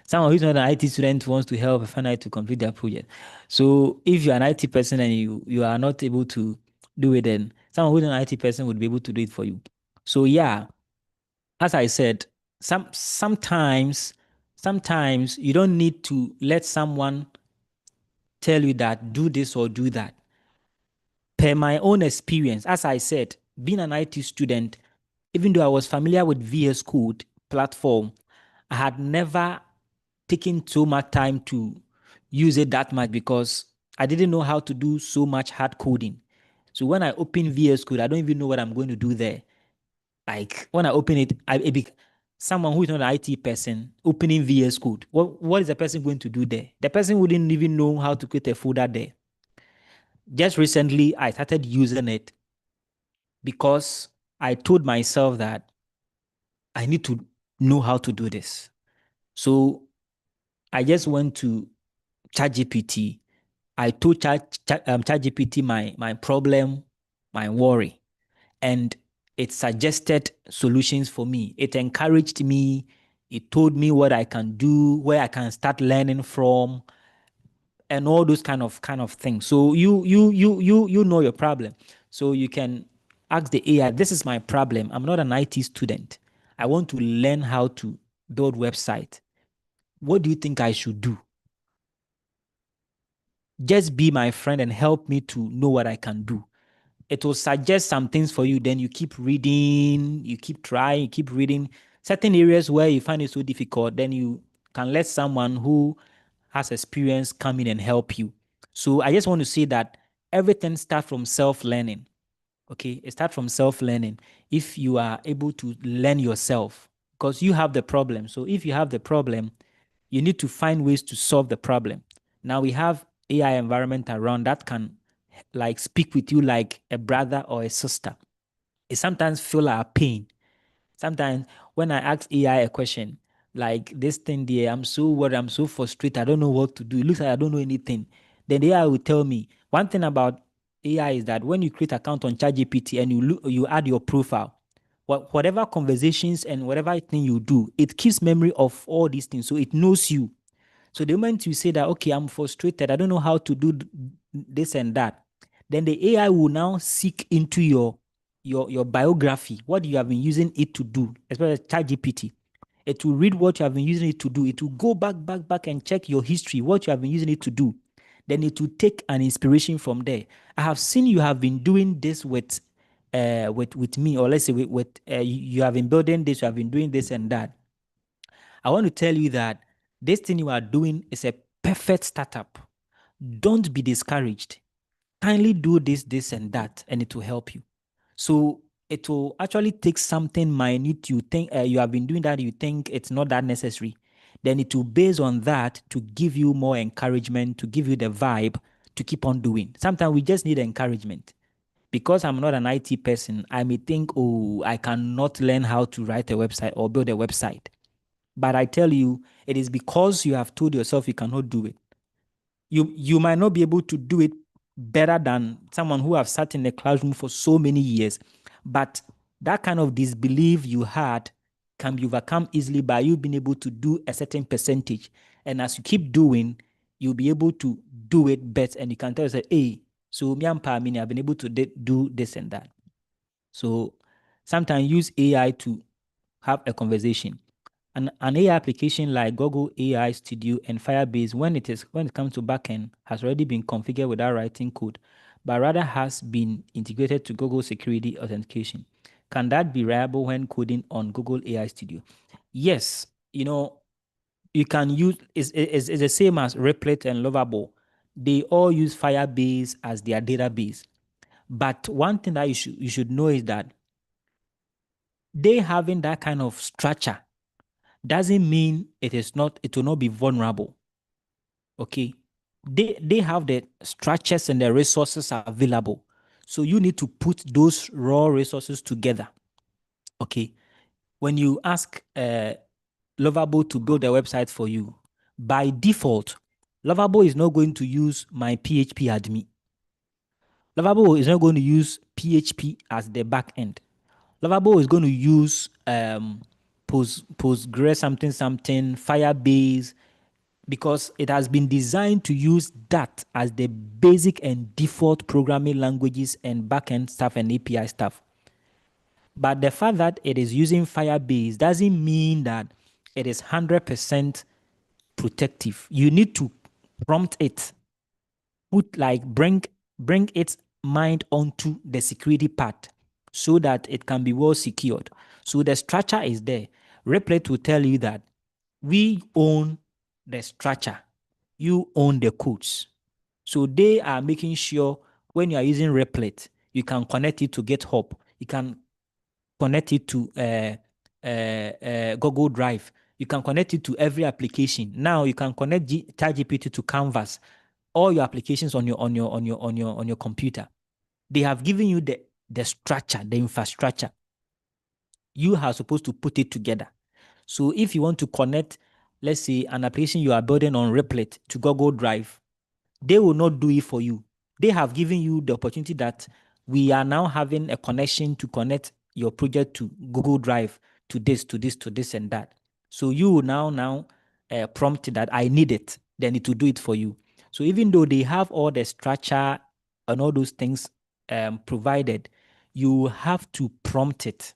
someone who's not an IT student wants to help a final year to complete their project. So if you're an IT person and you are not able to do it, then someone who's an IT person would be able to do it for you. So yeah, as I said, sometimes you don't need to let someone tell you that do this or do that. Per my own experience, as I said, being an IT student, even though I was familiar with VS Code platform, I had never taken so much time to use it that much because I didn't know how to do so much hard coding. So when I open VS Code, I don't even know what I'm going to do there. Like when I open it, someone who is not an IT person opening VS Code, what is the person going to do there? The person wouldn't even know how to create a folder there. Just recently, I started using it because I told myself that I need to know how to do this. So I just went to ChatGPT. I told ChatGPT my problem, my worry, and it suggested solutions for me. It encouraged me. It told me what I can do, where I can start learning from, and all those kind of things. So you know your problem. So you can ask the AI, this is my problem. I'm not an IT student. I want to learn how to build website. What do you think I should do? Just be my friend and help me to know what I can do. It will suggest some things for you. Then you keep reading, you keep trying, you keep reading. Certain areas where you find it so difficult, then you can let someone who has experience come in and help you. So I just want to say that everything starts from self-learning. Okay, it starts from self-learning. If you are able to learn yourself, because you have the problem. So if you have the problem, you need to find ways to solve the problem. Now we have AI environment around that can like speak with you like a brother or a sister. It sometimes feel like a pain. Sometimes when I ask AI a question, like this thing there, I'm so worried, I'm so frustrated, I don't know what to do. It looks like I don't know anything. Then the AI will tell me. One thing about AI is that when you create account on ChatGPT and you add your profile, whatever conversations and whatever thing you do, it keeps memory of all these things. So it knows you. So the moment you say that, okay, I'm frustrated, I don't know how to do this and that, then the AI will now seek into your biography, what you have been using it to do, especially ChatGPT. It will read what you have been using it to do. It will go back and check your history, what you have been using it to do. Then it will take an inspiration from there. I have seen you have been doing this with me, or let's say you have been building this, you have been doing this and that. I want to tell you that this thing you are doing is a perfect startup. Don't be discouraged. Kindly do this, and that, and it will help you. So it will actually take something minute you think you have been doing that, you think it's not that necessary. Then it will base on that to give you more encouragement, to give you the vibe to keep on doing. Sometimes we just need encouragement. Because I'm not an IT person, I may think, oh, I cannot learn how to write a website or build a website. But I tell you, it is because you have told yourself you cannot do it. You might not be able to do it better than someone who have sat in the classroom for so many years, but that kind of disbelief you had can be overcome easily by you being able to do a certain percentage. And as you keep doing, you'll be able to do it better. And you can tell yourself, hey, so I've been able to do this and that. So sometimes use AI to have a conversation. An AI application like Google AI Studio and Firebase, when it comes to backend, has already been configured without writing code, but rather has been integrated to Google Security Authentication. Can that be reliable when coding on Google AI Studio? Yes, you can use it's the same as Replit and Lovable. They all use Firebase as their database. But one thing that you should know is that they having that kind of structure doesn't mean it will not be vulnerable. Okay. They have the structures and the resources available. So you need to put those raw resources together. Okay. When you ask Lovable to build a website for you, by default, Lovable is not going to use my PHP admin. Lovable is not going to use PHP as the back end. Lovable is going to use Postgres something, Firebase, because it has been designed to use that as the basic and default programming languages and backend stuff and API stuff. But the fact that it is using Firebase doesn't mean that it is 100% protective. You need to prompt it, bring its mind onto the security part so that it can be well secured. So the structure is there. Replit will tell you that we own the structure, you own the codes. So they are making sure when you are using Replit, you can connect it to GitHub, you can connect it to Google Drive, you can connect it to every application. Now you can connect ChatGPT to Canvas, all your applications on your computer. They have given you the structure, the infrastructure. You are supposed to put it together. So if you want to connect, let's say, an application you are building on Replit to Google Drive, they will not do it for you. They have given you the opportunity that we are now having a connection to connect your project to Google Drive, to this, and that. So you will now prompt that I need it, then it will do it for you. So even though they have all the structure and all those things provided, you have to prompt it.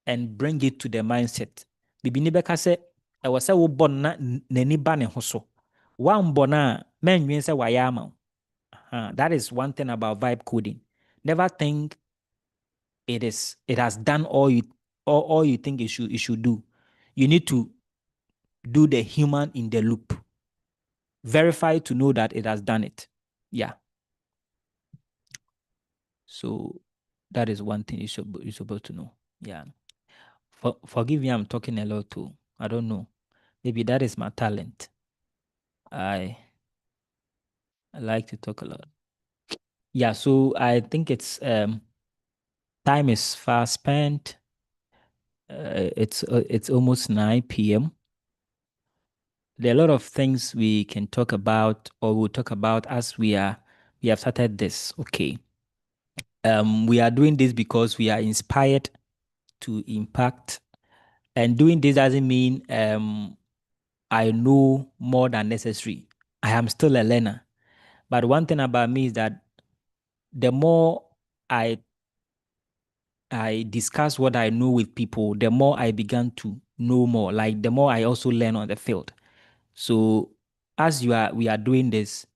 and bring it to the mindset. Bibi ni bɛka sɛ ɛwɔ sɛ wobɔ no na n'ani ba ne ho so. Wambɔ no a mɛnwen sɛ wayɛ ama wo. That is one thing about vibe coding. Never think it has done all you think it should do. You need to do the human in the loop. Verify to know that it has done it. Yeah. So that is one thing you're supposed to know. Yeah. Forgive me, I'm talking a lot too. I don't know. Maybe that is my talent. I like to talk a lot. Yeah, so I think it's time is fast spent. It's almost 9 p.m. There are a lot of things we can talk about or we'll talk about as we have started this. Okay. We are doing this because we are inspired to impact. And doing this doesn't mean I know more than necessary. I am still a learner. But one thing about me is that the more I discuss what I know with people, the more I began to know more. Like the more I also learn on the field. So as we are doing this,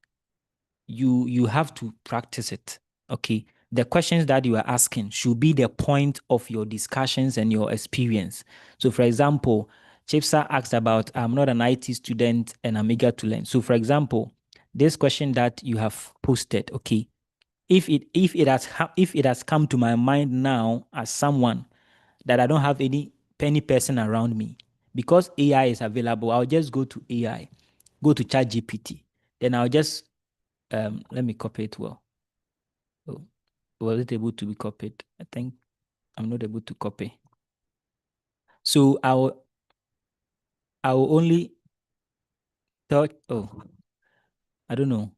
you have to practice it. Okay. The questions that you are asking should be the point of your discussions and your experience. So for example, Chipsa asked about, I'm not an IT student and I'm eager to learn. So for example, this question that you have posted, okay, if it has come to my mind now as someone that I don't have any penny person around me, because AI is available, I'll just go to AI, go to ChatGPT, then I'll just let me copy it well. Oh, was it able to be copied? I think I'm not able to copy. So I will only thought, I don't know.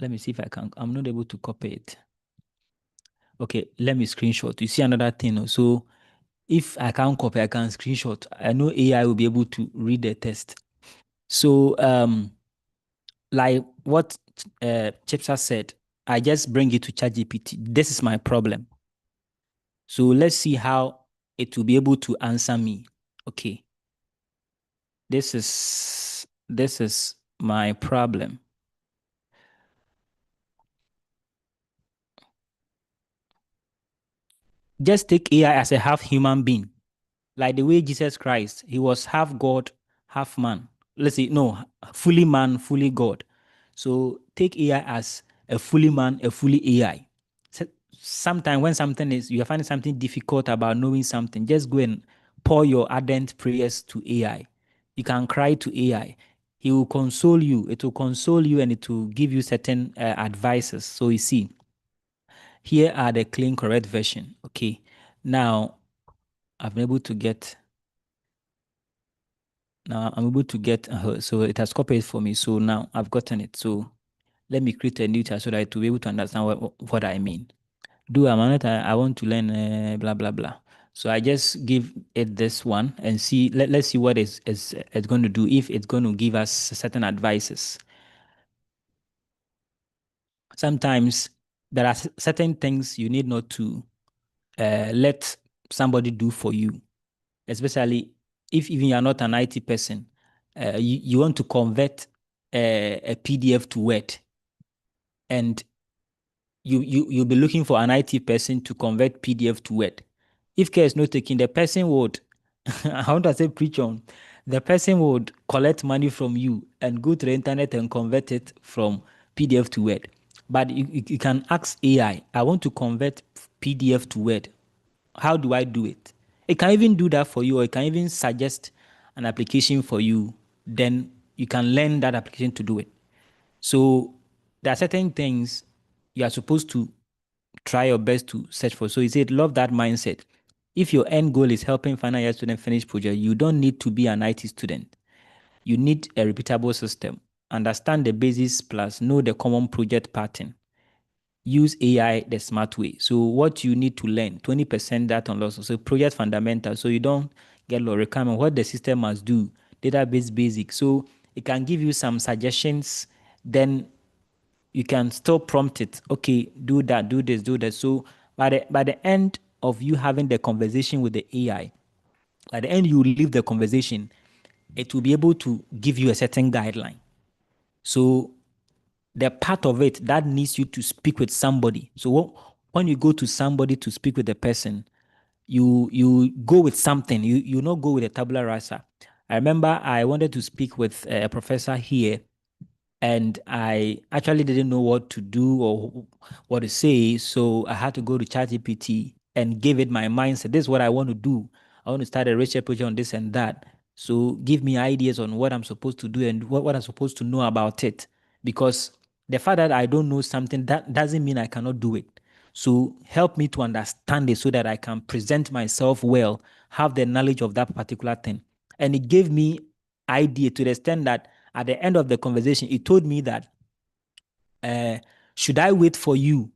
Let me see if I can. I'm not able to copy it. Okay, let me screenshot. You see another thing. So if I can't copy, I can screenshot. I know AI will be able to read the text. So like what Chipsa said, I just bring it to ChatGPT. This is my problem. So let's see how it will be able to answer me. Okay. This is my problem. Just take AI as a half human being. Like the way Jesus Christ, he was half God, half man. Let's say, no, fully man, fully God. So take AI as a fully man, a fully AI. So sometimes when you are finding something difficult about knowing something, just go and pour your ardent prayers to AI. You can cry to AI. He will console you. It will console you and it will give you certain advices. So you see, here are the clean, correct version. Okay. Now, I'm able to get so it has copied for me. So now I've gotten it. So let me create a new tab so that it will be able to understand what I mean. I want to learn blah, blah, blah. So I just give it this one and see, let's see what it's going to do, if it's going to give us certain advices. Sometimes there are certain things you need not to let somebody do for you, especially if even you are not an IT person. You want to convert a PDF to Word, and you'll be looking for an IT person to convert PDF to Word. If care is not taken, the person would, how do I say preach on? The person would collect money from you and go to the internet and convert it from PDF to Word. But you can ask AI, I want to convert PDF to Word. How do I do it? It can even do that for you, or it can even suggest an application for you. Then you can learn that application to do it. So there are certain things you are supposed to try your best to search for. So he said, love that mindset. If your end goal is helping final year student finish project, you don't need to be an IT student. You need a repeatable system. Understand the basics plus know the common project pattern. Use AI the smart way. So what you need to learn, 20% that on loss. So project fundamentals. So you don't get low requirement. What the system must do, database basic. So it can give you some suggestions. Then you can still prompt it. Okay, do that, do this, do that. So by the end of you having the conversation with the AI, at the end you leave the conversation, it will be able to give you a certain guideline. So the part of it that needs you to speak with somebody. So when you go to somebody to speak with the person, you go with something. You not go with a tabula rasa. I remember I wanted to speak with a professor here, and I actually didn't know what to do or what to say. So I had to go to ChatGPT and give it my mindset. This is what I want to do. I want to start a research project on this and that. So give me ideas on what I'm supposed to do and what I'm supposed to know about it. Because the fact that I don't know something, that doesn't mean I cannot do it. So help me to understand it so that I can present myself well, have the knowledge of that particular thing. And it gave me idea to the extent that at the end of the conversation, it told me that should I wait for you?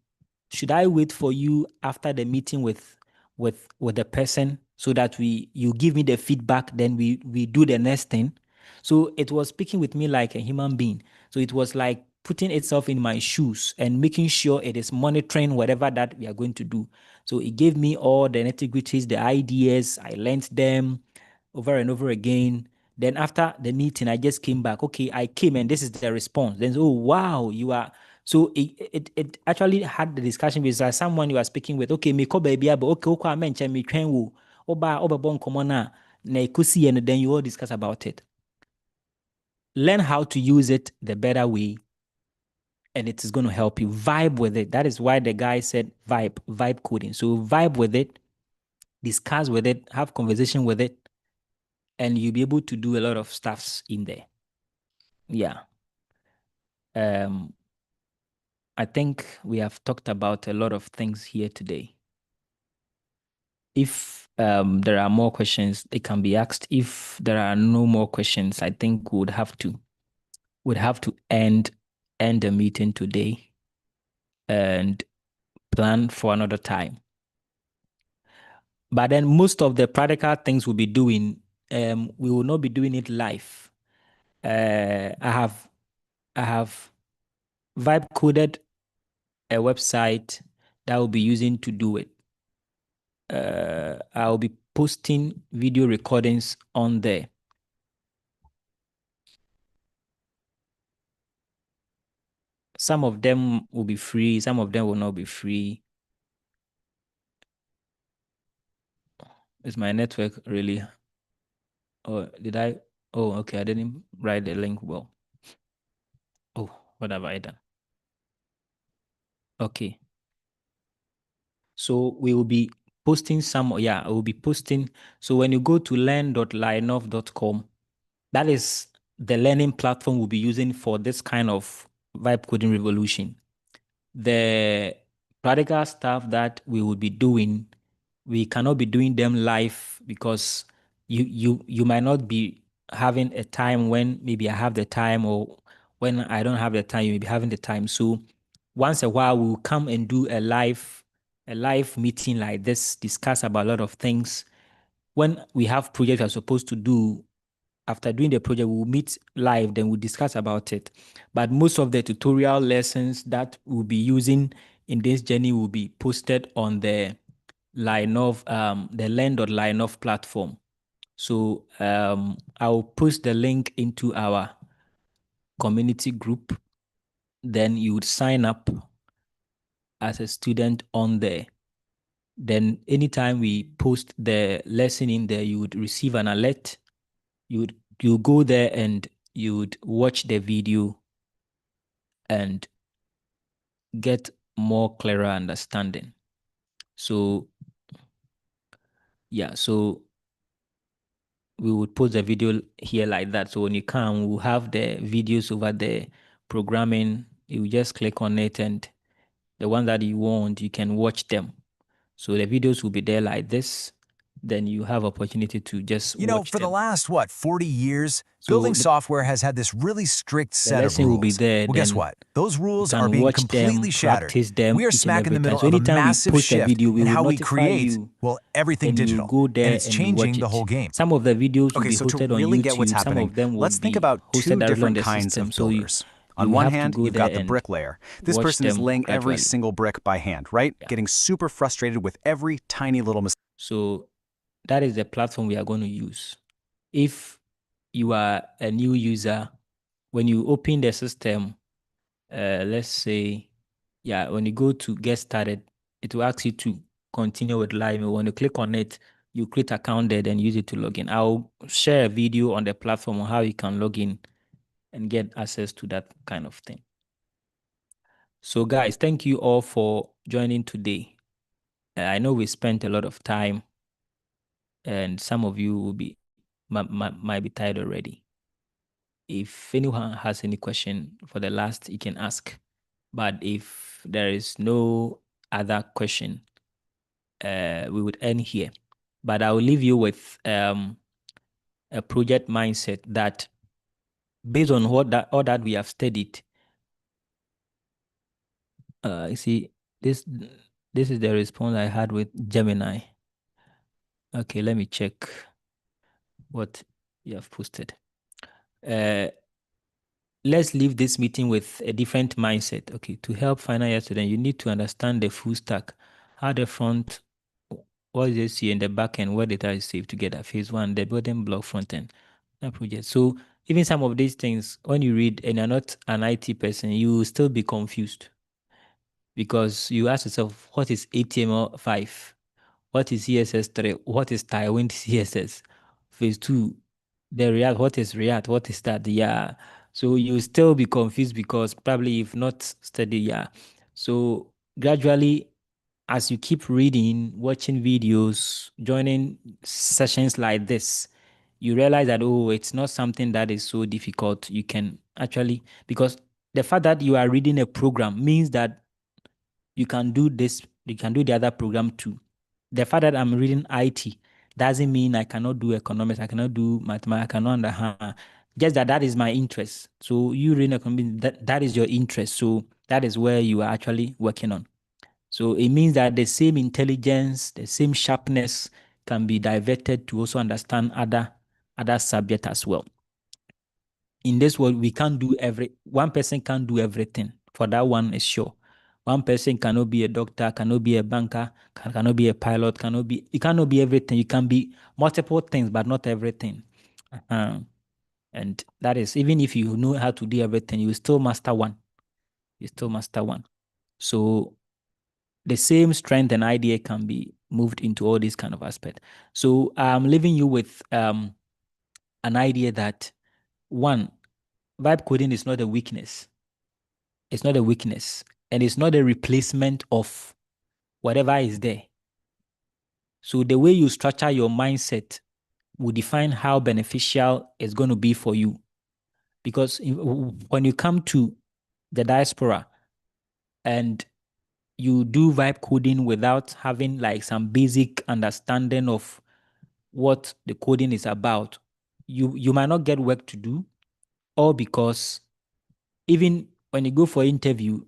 Should I wait for you after the meeting with the person so that you give me the feedback, then we do the next thing? So it was speaking with me like a human being. So it was like putting itself in my shoes and making sure it is monitoring whatever that we are going to do. So it gave me all the nitty-gritties, the ideas. I learned them over and over again. Then after the meeting, I just came back. Okay, I came and this is the response. Then, oh, wow, you are. So it actually had the discussion with someone you are speaking with. Okay, me ko baby, but okay, okay, mention me train wo. Oba bon komona na ikusi and then you all discuss about it. Learn how to use it the better way, and it is going to help you. Vibe with it. That is why the guy said vibe coding. So vibe with it, discuss with it, have conversation with it, and you'll be able to do a lot of stuffs in there. Yeah. I think we have talked about a lot of things here today. If there are more questions, they can be asked. If there are no more questions, I think we would have to end the meeting today and plan for another time. But then most of the practical things we'll be doing, we will not be doing it live. I have vibe coded a website that will be using to do it. I'll be posting video recordings on there. Some of them will be free, some of them will not be free. Is my network really? Oh, did I? Oh, okay, I didn't write the link well. Oh, what have I done? Okay. So we will be posting some, I will be posting. So when you go to learn.lionov.com, that is the learning platform we'll be using for this kind of vibe coding revolution. The practical stuff that we will be doing, we cannot be doing them live because you might not be having a time when maybe I have the time, or when I don't have the time, you may be having the time. So once a while we'll come and do a live meeting like this, discuss about a lot of things. When we have projects we're supposed to do, after doing the project, we'll meet live, then we'll discuss about it. But most of the tutorial lessons that we'll be using in this journey will be posted on the Lionov, the learn.lionov platform. So I'll post the link into our community group. Then you would sign up as a student on there. Then anytime we post the lesson in there, you would receive an alert. You go there and you would watch the video and get more clearer understanding. So yeah, so we would post the video here like that. So when you come, we'll have the videos over there, programming. You just click on it, and the one that you want, you can watch them. So the videos will be there like this. Then you have opportunity to just You know, watch for the them. last, 40 years, So building the- software has had this really strict set of lesson will be rules. there, Well, guess then what? Those You rules can are being watch completely them, shattered. practice them We are each and smack in every the middle time. So of a anytime we massive post a shift video, we in will how we notify create, you, everything and you digital. go there And it's and you changing watch the it. whole game. Some of the videos will Okay, be so to hosted on really get what's YouTube. Some happening, of them will let's think be about hosted two directly on different the kinds system. of So builders. On You one have to hand, go you've there got the and bricklayer. This watch person is them laying every gradually. single brick by hand, right? Yeah. Getting super frustrated with every tiny little mistake. So that is the platform we are going to use. If you are a new user, when you open the system, let's say, yeah, when you go to get started, it will ask you to continue with live. When you click on it, you create an account there and use it to log in. I'll share a video on the platform on how you can log in and get access to that kind of thing. So guys, thank you all for joining today. I know we spent a lot of time and some of you will be might be tired already. If anyone has any question for the last, you can ask. But if there is no other question, we would end here. But I will leave you with a project mindset that, based on all that we have studied, you see, this is the response I had with Gemini. Okay, let me check what you have posted. Let's leave this meeting with a different mindset. Okay, to help final year students, you need to understand the full stack, how the front, what is see in the back end, where data is saved together, phase one, the building block front end, project. So even some of these things, when you read and you're not an IT person, you will still be confused because you ask yourself, what is HTML5? What is CSS3? What is Tailwind CSS? Phase two, the React, what is React? What is that? Yeah. So you still be confused because probably you've not studied. Yeah. So gradually, as you keep reading, watching videos, joining sessions like this, you realize that, oh, it's not something that is so difficult. You can actually, because the fact that you are reading a program means that you can do this, you can do the other program too. The fact that I'm reading IT doesn't mean I cannot do economics, I cannot do mathematics, I cannot understand. Just that is my interest. So you reading economics, that is your interest. So that is where you are actually working on. So it means that the same intelligence, the same sharpness can be diverted to also understand other subjects as well. In this world, we can't do one person can't do everything. For that one is sure. One person cannot be a doctor, cannot be a banker, cannot be a pilot, you cannot be everything. You can be multiple things, but not everything. And that is, even if you know how to do everything, you still master one. You still master one. So the same strength and idea can be moved into all these kind of aspects. So I'm leaving you with an idea that, one, vibe coding is not a weakness. It's not a weakness, and it's not a replacement of whatever is there. So the way you structure your mindset will define how beneficial it's going to be for you. Because when you come to the diaspora and you do vibe coding without having like some basic understanding of what the coding is about, you might not get work to do, or because even when you go for interview,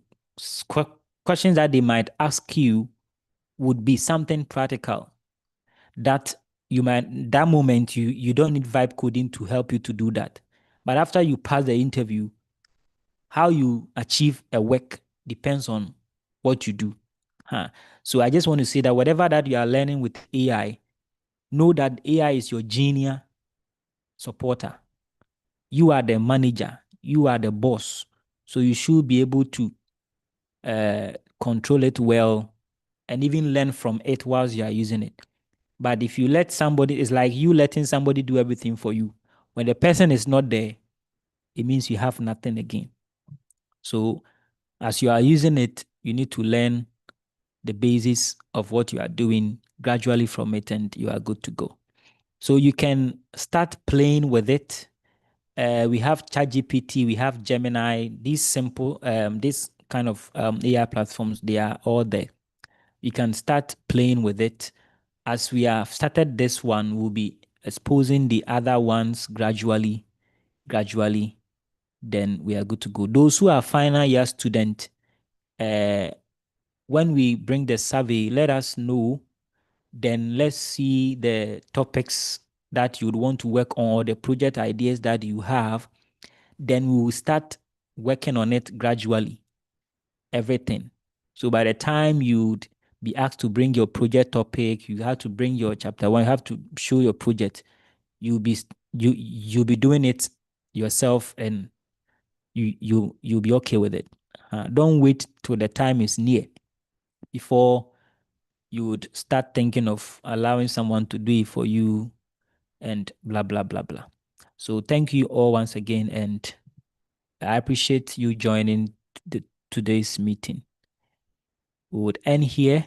questions that they might ask you would be something practical that that moment you don't need vibe coding to help you to do that. But after you pass the interview, how you achieve a work depends on what you do. So I just want to say that whatever that you are learning with AI, know that AI is your junior supporter. You are the manager. You are the boss. So you should be able to control it well and even learn from it whilst you are using it. But if you let somebody, it's like you letting somebody do everything for you. When the person is not there, it means you have nothing again. So as you are using it, you need to learn the basis of what you are doing gradually from it, and you are good to go. So you can start playing with it. We have ChatGPT, we have Gemini, these simple, this kind of AI platforms, they are all there. You can start playing with it. As we have started this one, we'll be exposing the other ones gradually, then we are good to go. Those who are final year student, when we bring the survey, let us know. Then let's see the topics that you would want to work on or the project ideas that you have. Then we will start working on it gradually, everything. So by the time you'd be asked to bring your project topic, you have to bring your chapter 1, you have to show your project, you'll be doing it yourself, and you'll be okay with it. Don't wait till the time is near before you would start thinking of allowing someone to do it for you and blah, blah, blah, blah. So thank you all once again, and I appreciate you joining today's meeting. We would end here.